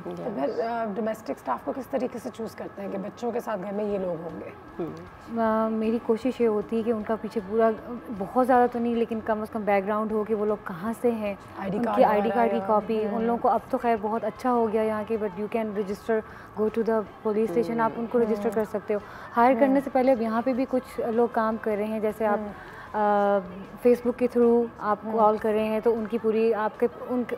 डोमेस्टिक स्टाफ को किस तरीके से चूज़ करते हैं कि बच्चों के साथ घर में ये लोग होंगे? मेरी कोशिश ये होती है कि उनका पीछे पूरा बहुत ज़्यादा तो नहीं, लेकिन कम से कम बैकग्राउंड हो कि वो लोग कहाँ से हैं, उनकी आई डी कार्ड की कॉपी। उन लोगों को अब तो खैर बहुत अच्छा हो गया यहाँ के, but you can register, go to the police station, आप उनको रजिस्टर कर सकते हो। हायर करने से पहले अब यहाँ पे भी कुछ लोग काम कर रहे हैं, जैसे आप फेसबुक के थ्रू आप कॉल कर रहे हैं तो उनकी पूरी आपके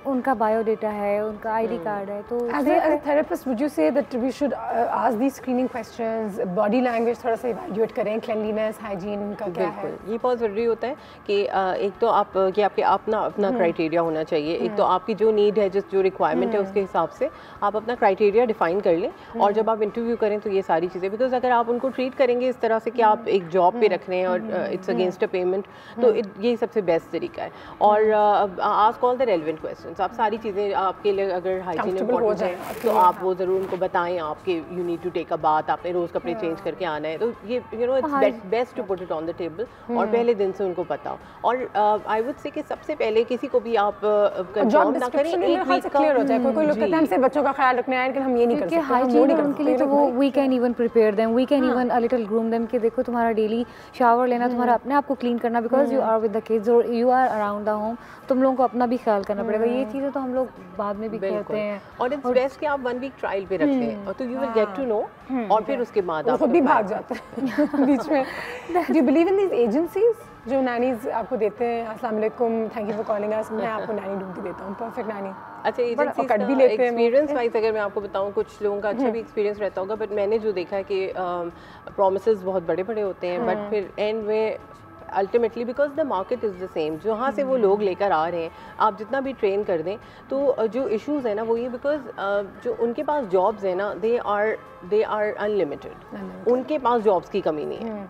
उनका बायोडेटा है, उनका आईडी कार्ड है। तो as a therapist would you say that we should ask these screening questions, body language थोड़ा सा इवैल्यूएट करें, क्लीनलीनेस, हाइजीन का क्या है? ये बहुत ज़रूरी होता है कि एक तो आप कि आपके अपना क्राइटेरिया होना चाहिए। एक तो आपकी जो नीड है, जो रिक्वायरमेंट है उसके हिसाब से आप अपना क्राइटेरिया डिफाइन कर लें, और जब आप इंटरव्यू करें तो ये सारी चीज़ें, बिकॉज अगर आप उनको ट्रीट करेंगे इस तरह से कि आप एक जॉब पे रख रहे हैं और इट्स अगेंस्ट अ पेमेंट, तो ये सबसे बेस्ट तरीका है। और ask all the relevant questions, आप सारी चीज़ें आपके लिए अगर हाइजीन इंपॉर्टेंट है तो आप वो ज़रूर उनको बताएं आपके you need to take a bath, आपने रोज़ कपड़े चेंज करके आना है, तो ये you know it's best to put it on the table और पहले दिन से उनको पता हो। और आई वुड से कि सबसे पहले किसी को भी आप कंफर्म ना करें, एक वीक का क्लियर हो जाए। कोई लोग कहते हैं हमसे बच्चों का ख्याल रखना है लेकिन हम ये नहीं कर सकते, हाइजीन उनके लिए तो वो we can even prepare them, we can even a little groom them कि देखो तुम्हारा डेली शावर लेना, तुम्हारा अपने आप को क्लीन करना, because you are with the kids और you are around the home, तुम लोगों को अपना भी ख्याल करना पड़ेगा। ये चीज़ें तो हम लोग बाद में भी करते हैं। और इट्स बेस्ट कि आप 1 वीक ट्रायल पे रखते हैं तो you will get to know, और फिर उसके बाद आप खुद भी भाग जाते हैं बीच में। Do you believe in these agencies जो नैनीज आपको देते हैं? अस्सलाम वालेकुम, thank you for calling us, मैं आपको नैनी ढूंढ के देता हूँ, परफेक्ट नैनी। अच्छा, एजेंसीज का एक्सपीरियंस वाइज अगर मैं आपको बताऊं, कुछ लोगों का अच्छा भी एक्सपीरियंस रहता होगा, बट मैंने जो देखा है कि प्रॉमिसेस बहुत बड़े बड़े होते हैं, बट फिर एंड में ultimately because the market is the same, जहाँ से वो लोग लेकर आ रहे हैं, आप जितना भी ट्रेन कर दें तो जो इश्यूज़ है ना वो ये, बिकॉज जो उनके पास जॉब्स है ना दे आर अनलिमिटेड, उनके पास जॉब्स की कमी नहीं है,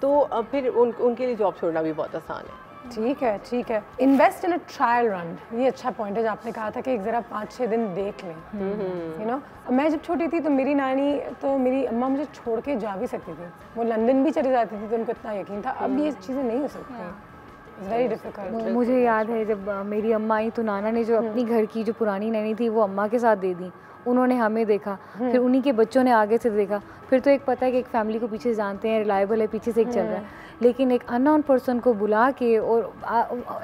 तो फिर उनके लिए जॉब छोड़ना भी बहुत आसान है। ठीक है, ठीक है। Invest in a trial run, ये अच्छा पॉइंट है जो आपने कहा था कि एक ज़रा 5-6 दिन देख लें, यू नो। मैं जब छोटी थी तो मेरी नानी, तो मेरी अम्मा मुझे छोड़ के जा भी सकती थी, वो लंदन भी चली जाती थी तो उनको इतना यकीन था। अब ये चीज़ें नहीं हो सकती, वेरी डिफिकल्ट। मुझे याद है जब मेरी अम्मा आई तो नाना ने जो अपनी घर की जो पुरानी नैनी थी वो अम्मा के साथ दे दी, उन्होंने हमें देखा, फिर उन्हीं के बच्चों ने आगे से देखा, फिर तो एक पता है कि एक फैमिली को पीछे से जानते हैं, रिलायबल है, पीछे से एक चल रहा है, लेकिन एक अननोन पर्सन को बुला के और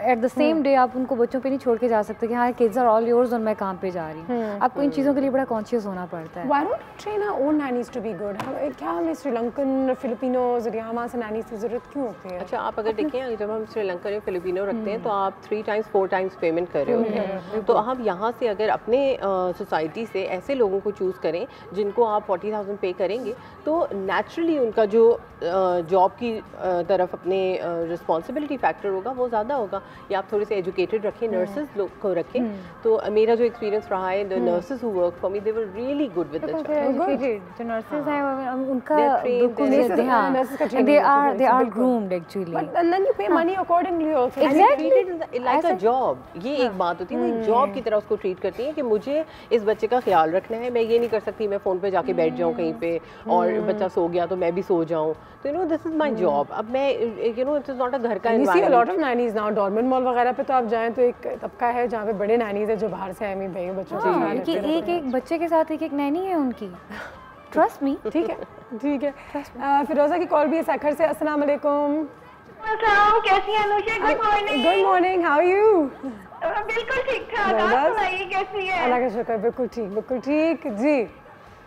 एट द सेम डे आप उनको बच्चों पे नहीं छोड़ के जा सकते कि हाँ किड्स आर ऑल योर्स और मैं काम पे जा रही हूँ। आपको इन चीज़ों के लिए बड़ा कॉन्शियस होना पड़ता है। Why don't train our own nannies to be good? क्या हमें श्रीलंकन, फिलिपिनोज और यहाँ से नैनीज की ज़रूरत क्यों होती है? अच्छा, आप अगर देखें जब हम श्रीलंकन या फिलिपिनो रखते हैं तो आप 3 टाइम्स 4 टाइम्स पेमेंट कर रहे होते हैं, तो हम यहाँ से अगर अपने सोसाइटी से ऐसे लोगों को चूज़ करें जिनको आप 40,000 पे करेंगे तो नेचुरली उनका जो जॉब की तरफ अपने रिस्पॉन्सिबिलिटी फैक्टर होगा वो ज़्यादा होगा, या आप थोड़े से एजुकेटेड रखें, नर्सेज लोग को रखें। तो मेरा जो एक्सपीरियंस रहा है, the nurses who work for me they were really good with the child. जो नर्सेज हैं उनका they are groomed actually, and then you pay money accordingly also. Exactly, like a job. ये एक बात होती है, वो एक जॉब की तरह उसको ट्रीट करती है कि मुझे इस बच्चे का ख्याल रखना है, मैं ये नहीं कर सकती मैं फ़ोन पे जाके बैठ जाऊँ कहीं पे और बच्चा सो गया तो मैं भी सो जाऊँ, तो you know this is my job. अब मैं you know it is not a घर का environment. a lot of nannies now, Dolmen mall वगैरह पे तो आप जाएं तो एक तबका है जहाँ पे बड़े नैनीज है जो बाहर से आए भाई बच्चों के एक बच्चे के साथ एक नैनी है उनकी, ट्रस्ट मी। ठीक है, ठीक है। फिरोजा की कॉल भी है सखर से। अस्सलाम वालेकुम। कैसी हैं Anusha? Good morning. Good morning, how are you? बिल्कुल ठीक ठाक, आप सुनाइए कैसी है? अल्लाह का शुक्र, बिल्कुल ठीक जी।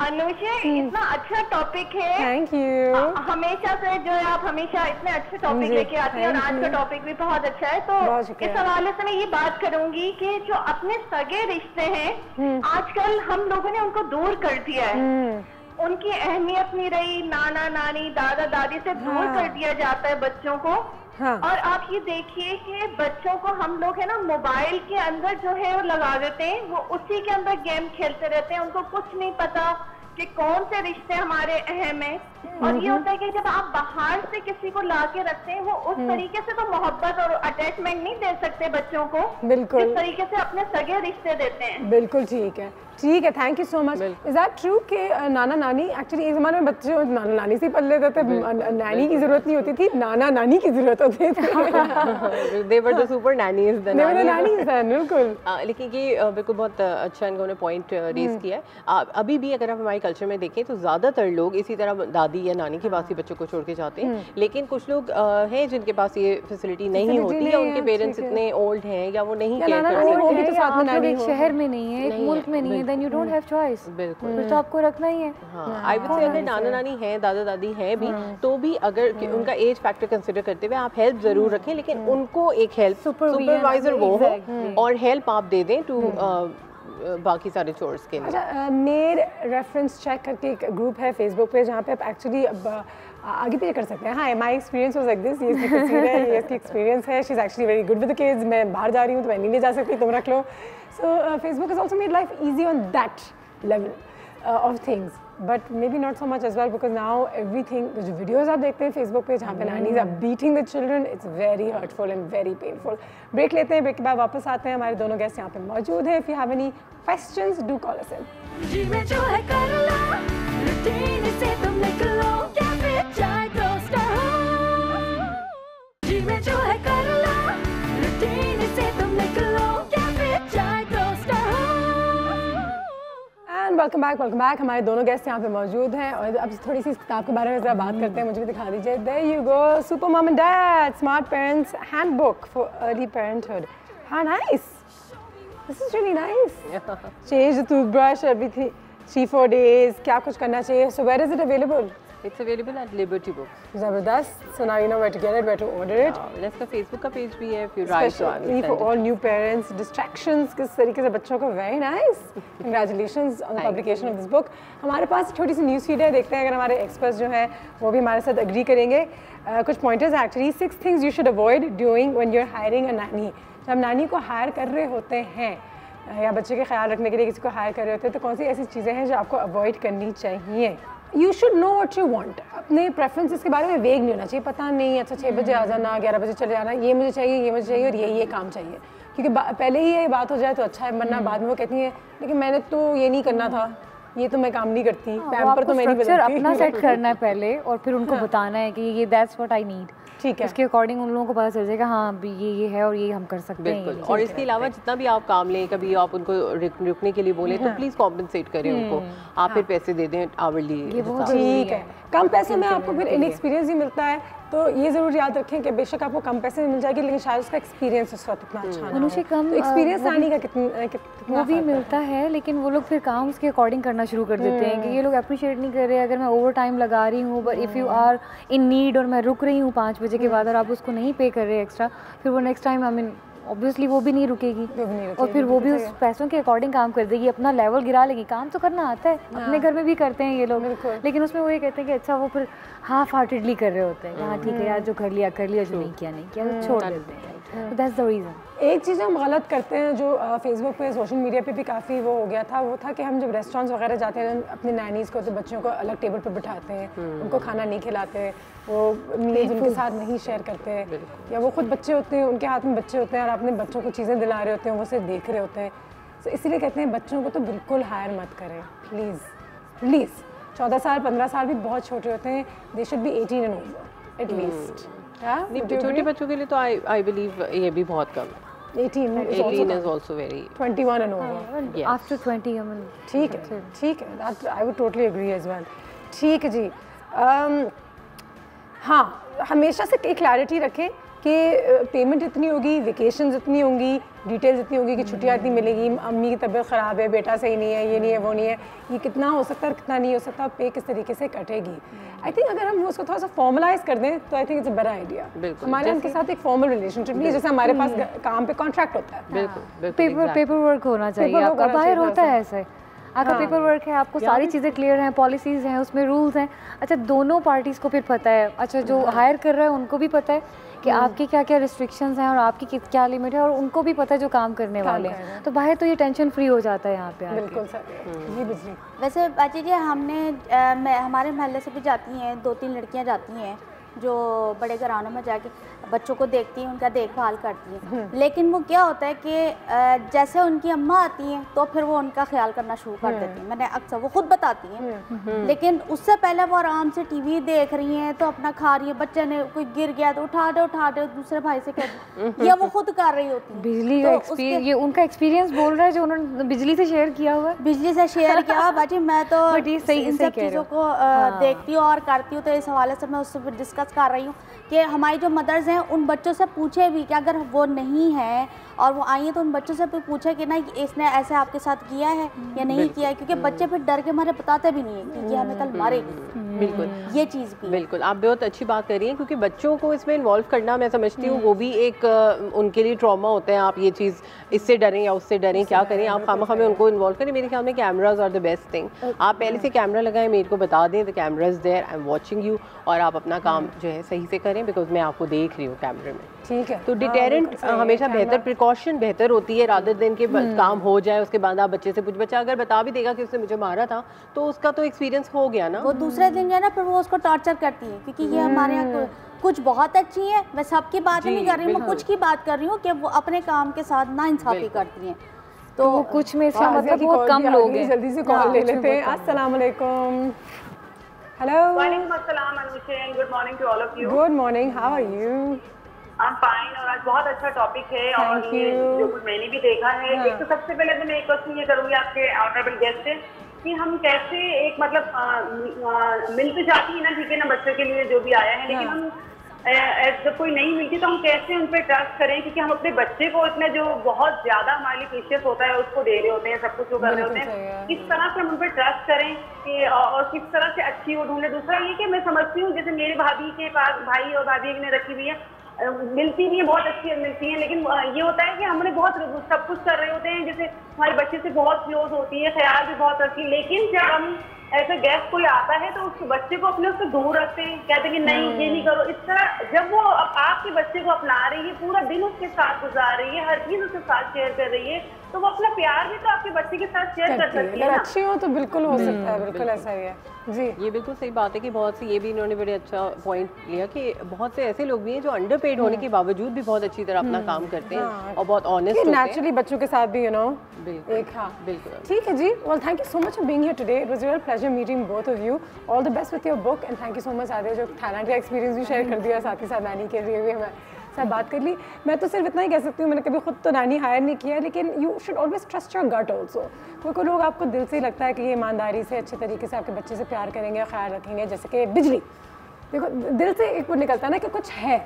अनुषा, इतना अच्छा टॉपिक है, थैंक यू। हमेशा से जो है आप हमेशा इतने अच्छे टॉपिक लेके आती हैं और आज का टॉपिक भी बहुत अच्छा है। तो इस हवाले से मैं ये बात करूंगी कि जो अपने सगे रिश्ते हैं आजकल हम लोगों ने उनको दूर कर दिया है, उनकी अहमियत नहीं रही, नाना नानी दादा दादी से दूर कर दिया जाता है बच्चों को। और आप ये देखिए कि बच्चों को हम लोग है ना मोबाइल के अंदर जो है वो लगा देते हैं, वो उसी के अंदर गेम खेलते रहते हैं, उनको कुछ नहीं पता कि कौन से रिश्ते हमारे अहम हैं। और ये होता है कि जब आप बाहर से किसी को ला के रखते हैं वो उस तरीके से तो मोहब्बत और अटैचमेंट नहीं दे सकते बच्चों को, बिल्कुल इस तरीके से अपने सगे रिश्ते देते हैं। बिल्कुल ठीक है, ठीक है, thank you so much. Is that true कि नाना नानी एक्चुअली एक ज़माने में बच्चे नाना नानी से पल लेते थे, नानी की ज़रूरत नहीं होती थी, नाना नानी की ज़रूरत होती थी। They were the super nannies, the nannies हैं, बिल्कुल। लेकिन ये बिल्कुल बहुत अच्छा इन्होंने पॉइंट रेज किया है। अभी भी अगर आप हमारे कल्चर में देखें तो ज़्यादातर लोग इसी तरह दादी या नानी के पास ही बच्चों को छोड़ के जाते हैं, लेकिन कुछ लोग हैं जिनके पास ये फैसिलिटी नहीं होती है, उनके पेरेंट्स इतने ओल्ड हैं या वो नहीं केयर कर सकते, वो भी तो साथ में नानी एक शहर में नहीं है, एक मुल्क में नहीं है, then you don't have choice, बिल्कुल फिर तो आपको रखना ही है। हाँ, आई वुड से अगर नाना नानी हैं, दादा दादी हैं भी, तो भी अगर उनका एज फैक्टर कंसिडर करते हुए आप हेल्प जरूर रखें, लेकिन उनको एक हेल्प सुपरवाइजर वो हो और हेल्प आप दे दें टू बाकी सारे चोर्स के लिए। अच्छा, मेर रेफरेंस चेक करके एक ग्रुप है फेसबुक पे जहाँ पे आप एक्चुअली आगे पे कर सकते हैं। हाँ, my experience was like this, ये इसकी तस्वीर है, ये इसकी एक्सपीरियंस है, she is actually very good with the kids, मैं बाहर जा रही हूँ तो मैं नहीं ले जा सकती, तुम रख लो। So Facebook is also made life easy on that level of things. But maybe not so much as well because now everything, जो वीडियोज़ आप देखते हैं फेसबुक पे जहाँ पे nannies are beating the children, it's very hurtful and very painful. Break लेते हैं, break के बाद वापस आते हैं। हमारे दोनों गेस्ट यहाँ पे मौजूद हैं। If you have any questions do call us in. जी में जो है कर लो, रूटीन से तुम निकलो, कैफे चाय टोस्टर हो। जी में जो है कर लो, रूटीन से तुम निकलो, कैफे चाय टोस्टर हो। And welcome back. हमारे दोनों गेस्ट यहाँ पे मौजूद हैं और अब थोड़ी सी इस किताब के बारे में ज़रा बात करते हैं। मुझे भी दिखा दीजिए। There you go, super mom and dad smart parents handbook for early parenthood. हाँ, nice, this is really nice. Change the toothbrush every 3-4 days, क्या कुछ करना चाहिए। So where is it available? It's available at Liberty Books. ज़बरदस्त। So now you know where to get it, where to order it. इसका Facebook का page भी है, if you write to Especially for all new parents, distractions किस तरीके से बच्चों को, very nice. Congratulations on the publication of this book. हमारे पास छोटी सी न्यूज़ फीड है, देखते हैं अगर हमारे एक्सपर्ट्स जो हैं वो भी हमारे साथ एग्री करेंगे। कुछ pointers actually, 6 things you should avoid doing when you're hiring a nanny. जब नानी को हायर कर रहे होते हैं या बच्चे के ख्याल रखने के लिए किसी को हायर कर रहे होते हैं, तो कौन सी ऐसी चीज़ें हैं जो आपको अवॉइड करनी चाहिए? You should know what you want. अपने प्रेफरेंसेस के बारे में वेग नहीं होना चाहिए। पता नहीं, अच्छा 6 बजे आ जाना, 11 बजे चले जाना, ये मुझे चाहिए और ये काम चाहिए, क्योंकि पहले ही ये बात हो जाए तो अच्छा है, वरना बाद में वो कहती है लेकिन मैंने तो ये नहीं करना था, ये तो मैं काम नहीं करती, पैम्पर तो मैं नहीं बदलती। अपना सेट करना है पहले और फिर उनको बताना है कि ये दैट्स व्हाट आई नीड। ठीक है, उसके अकॉर्डिंग उन लोगों को पता चल जाएगा हाँ अभी ये है और ये हम कर सकते हैं। बिल्कुल। और इसके अलावा जितना भी आप काम लें, कभी आप उनको रुकने के लिए बोले तो प्लीज कॉम्पनसेट करें उनको, आप फिर पैसे दे दें आवरली। ठीक है, कम पैसे में आपको फिर इनएक्सपीरियंस ही मिलता है, तो ये ज़रूर याद रखें कि बेशक आपको कम पैसे में मिल जाएगी लेकिन शायद उसका एक्सपीरियंस उस वक्त इतना अच्छा ना हो। कम एक्सपीरियंस आने का कितना वो भी मिलता है, लेकिन वो लोग फिर काम उसके अकॉर्डिंग करना शुरू कर देते हैं कि ये लोग अप्रिशिएट नहीं कर रहे। अगर मैं ओवर टाइम लगा रही हूँ but if you are in need और मैं रुक रही हूँ 5 बजे के बाद और आप उसको नहीं पे कर रहे एक्स्ट्रा, फिर वो next time I mean obviously वो भी नहीं रुकेगी और फिर वो भी उस पैसों के अकॉर्डिंग काम कर देगी, अपना लेवल गिरा लेगी। काम तो करना आता है, अपने घर में भी करते हैं ये लोग, लेकिन उसमें वो ये कहते हैं कि अच्छा वो फिर हाफ हार्टेडली कर रहे होते हैं, हाँ ठीक है यार जो कर लिया, जो नहीं किया छोड़ देते हैं। That's the reason. एक चीज़ हम गलत करते हैं जो फेसबुक पे, सोशल मीडिया पे भी काफ़ी वो हो गया था, वो था कि हम जब रेस्टोरेंट्स वगैरह जाते हैं अपनी नैनीज़ को, तो बच्चों को अलग टेबल पर बिठाते हैं, उनको खाना नहीं खिलाते, वो मील्स उनके साथ नहीं शेयर करते, या वो खुद बच्चे होते हैं, उनके हाथ में बच्चे होते हैं और अपने बच्चों को चीज़ें दिला रहे होते हैं, वो सिर्फ देख रहे होते हैं। तो इसीलिए कहते हैं बच्चों को तो बिल्कुल हायर मत करें, प्लीज़ 14 साल 15 साल भी बहुत छोटे होते हैं, they should be 18 and over at least. छोटे बच्चों के लिए तो आई बिलीव ये भी बहुत कम है। 18 is also very 21 and over. Yes. After 20 I mean ठीक है, that I would totally agree as well. ठीक है जी। हाँ, हमेशा से एक क्लैरिटी रखें कि पेमेंट इतनी होगी, वेकेशंस इतनी होंगी, डिटेल्स इतनी होगी कि छुट्टियाँ इतनी मिलेगी, अम्मी की तबीयत ख़राब है, बेटा सही नहीं है, ये नहीं है, वो नहीं है, ये कितना हो सकता है और कितना नहीं हो सकता, पे किस तरीके से कटेगी। आई थिंक अगर हम उसको थोड़ा सा फॉर्मलाइज कर दें तो I think it's a better idea. हमारे उनके साथ एक फॉर्मल रिलेशनशिप नहीं है, जैसे हमारे पास काम पे कॉन्ट्रैक्ट होता है। बिल्कुल पेपर वर्क होना चाहिए, आपका बाहर होता है ऐसे, आपका पेपर वर्क है, आपको सारी चीज़ें क्लियर हैं, पॉलिसीज़ हैं, उसमें रूल्स हैं। अच्छा दोनों पार्टीज़ को फिर पता है, अच्छा जो हायर कर रहा है उनको भी पता है कि आपकी क्या क्या रिस्ट्रिक्शंस हैं और आपकी क्या लिमिट है, और उनको भी पता है जो काम करने वाले हैं, तो बाहर तो ये टेंशन फ्री हो जाता है यहाँ पे। बिल्कुल सर। वैसे बाजी जी हमने हमारे मोहल्ले से भी जाती हैं 2-3 लड़कियाँ जाती हैं जो बड़े घरानों में जाके बच्चों को देखती हैं, उनका देखभाल करती हैं, लेकिन वो क्या होता है कि जैसे उनकी अम्मा आती हैं तो फिर वो उनका ख्याल करना शुरू कर देती हैं। मैंने अक्सर वो खुद बताती हैं, लेकिन उससे पहले वो आराम से टीवी देख रही हैं तो अपना खा रही है, बच्चे ने कोई गिर गया तो उठा दो दूसरे भाई से कह ये वो खुद कर रही होती है। बिजली का ये उनका एक्सपीरियंस बोल रहा है जो उन्होंने बिजली से शेयर किया हुआ है। बिजली से शेयर किया बाजी, मैं तो इन सब चीज़ों को देखती हूँ और करती हूँ, तो इस हवाले से मैं उससे डिस्कस कर रही हूँ कि हमारी जो मदर्स हैं उन बच्चों से पूछे भी कि अगर वो नहीं है और वो आई हैं तो उन बच्चों से भी पूछे कि ना इसने ऐसे आपके साथ किया है या नहीं किया है, क्योंकि बच्चे फिर डर के मारे बताते भी नहीं है कि ये हमें कल मारेगी। बिल्कुल ये चीज़ भी बिल्कुल आप बहुत अच्छी बात कर रही हैं, क्योंकि बच्चों को इसमें इन्वॉल्व करना मैं समझती हूँ वो भी एक उनके लिए ट्रॉमा होता है। आप ये चीज़ इससे डरें या उससे डरें, क्या करें, आप खामखा में उनको इन्वॉल्व करें। मेरे ख्याल में cameras are the best thing. आप पहले से कैमरा लगाएं, मेरे को बता दें the cameras there, I am watching you, और आप अपना काम जो है सही से करें। करें बिकॉज मैं आपको देख रही हूँ कैमरे में। ठीक है, तो डिटेरेंट हमेशा बेहतर, प्रिकॉशन बेहतर होती है रादर देन के काम हो जाए उसके बाद आप बच्चे से पूछ, बच्चा अगर बता भी देगा कि उसने मुझे मारा था तो उसका तो एक्सपीरियंस हो गया ना। वो दूसरे दिन जो है ना फिर वो उसको टॉर्चर करती है, क्योंकि ये हमारे यहाँ कुछ बहुत अच्छी है, मैं सबकी बात नहीं कर रही हूँ, मैं कुछ की बात कर रही हूँ कि वो अपने काम के साथ ना इंसाफी करती हैं। तो कुछ में इसका मतलब बहुत कम लोग हैं। जल्दी से कॉल ले लेते हैं। अस्सलाम वालेकुम। हेलो। वालेकुम अस्सलाम Anusha, and good morning to all of you. Good morning, how are you? I am fine, और आज बहुत अच्छा टॉपिक है और ये जो कुछ मैंने भी देखा है। एक तो सबसे पहले तो मैं एक क्वेश्चन ये करूँगी आपके ऑनरेबल गेस्ट से कि हम कैसे एक मतलब मिलते जाती है ना, ठीक है ना, बच्चों के लिए जो भी आया है, लेकिन हम जब कोई नहीं मिलती तो हम कैसे उन पर ट्रस्ट करें, क्योंकि हम अपने बच्चे को इतना जो बहुत ज्यादा हमारे लिए प्रीशियस होता है उसको दे रहे होते हैं, सब कुछ जो कर रहे होते हैं, किस तरह से हम उन पर ट्रस्ट करें कि और किस तरह से अच्छी वो ढूंढे। दूसरा ये कि मैं समझती हूँ जैसे मेरे भाभी के पास भाई और भाभी ने रखी हुई है, मिलती भी है, बहुत अच्छी मिलती है, लेकिन ये होता है कि हमने बहुत सब कुछ कर रहे होते हैं, जैसे हमारे बच्चे से बहुत क्लोज होती है, ख्याल भी बहुत रखती है, लेकिन जब हम ऐसे गेस्ट कोई आता है तो उस बच्चे को अपने उससे दूर रखते हैं, कहते हैं कि नहीं ये नहीं करो। इस तरह जब वो आपके बच्चे को अपना रही है, पूरा दिन उसके साथ गुजार रही है, हर चीज उसके साथ शेयर कर रही है, तो वो अपना प्यार भी तो आपके बच्चे के साथ शेयर कर सकती है ना। अच्छी हो तो बिल्कुल हो सकता है, बिल्कुल ऐसा ही है जी। ये बिल्कुल सही बात है कि बहुत सी, ये भी इन्होंने बड़े अच्छा पॉइंट लिया कि बहुत से ऐसे लोग भी हैं जो अंडरपेड होने के बावजूद भी बहुत अच्छी तरह अपना काम करते हैं और बहुत ऑनेस्ट होते हैं नेचुरली बच्चों के साथ भी, यू नो। एक हाँ बिल्कुल ठीक है जी। Well thank you so much for being here today, it was real pleasure meeting both of you, all the best with your book, and thank you so much Aadiya जो थाईलैंड का experience भी share कर दिया, साथ ही साथ नानी के लिए भी हमें साथ बात कर ली। मैं तो सिर्फ इतना ही कह सकती हूँ, मैंने कभी खुद तो नानी हायर नहीं किया, लेकिन you should always trust your gut also. कोई लोग आपको दिल से ही लगता है कि ये ईमानदारी से अच्छे तरीके से आपके बच्चे से प्यार करेंगे, ख्याल रखेंगे, जैसे कि बिजली, देखो दिल से एक वो निकलता है ना कि कुछ है,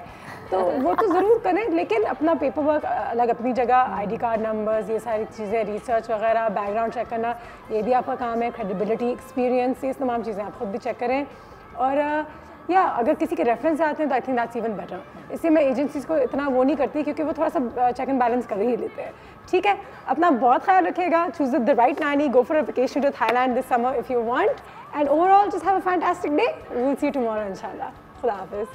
तो वो तो ज़रूर करें, लेकिन अपना पेपर वर्क अलग अपनी जगह, आईडी कार्ड नंबर्स, ये सारी चीज़ें, रिसर्च वगैरह, बैकग्राउंड चेक करना, ये भी आपका काम है, क्रेडिबिलिटी, एक्सपीरियंस, ये तमाम चीज़ें आप खुद भी चेक करें। और या अगर किसी के रेफरेंस आते हैं तो I think that's even better. इससे मैं एजेंसीज को इतना वो नहीं करती, क्योंकि वो थोड़ा सा चेक एंड बैलेंस कर ही लेते हैं। ठीक है, अपना बहुत ख्याल रखिएगा, choose the right nanny, go for a vacation to Thailand this summer if you want, and overall just have a fantastic day. We will see you tomorrow इंशाल्लाह। खुदा हाफिज़।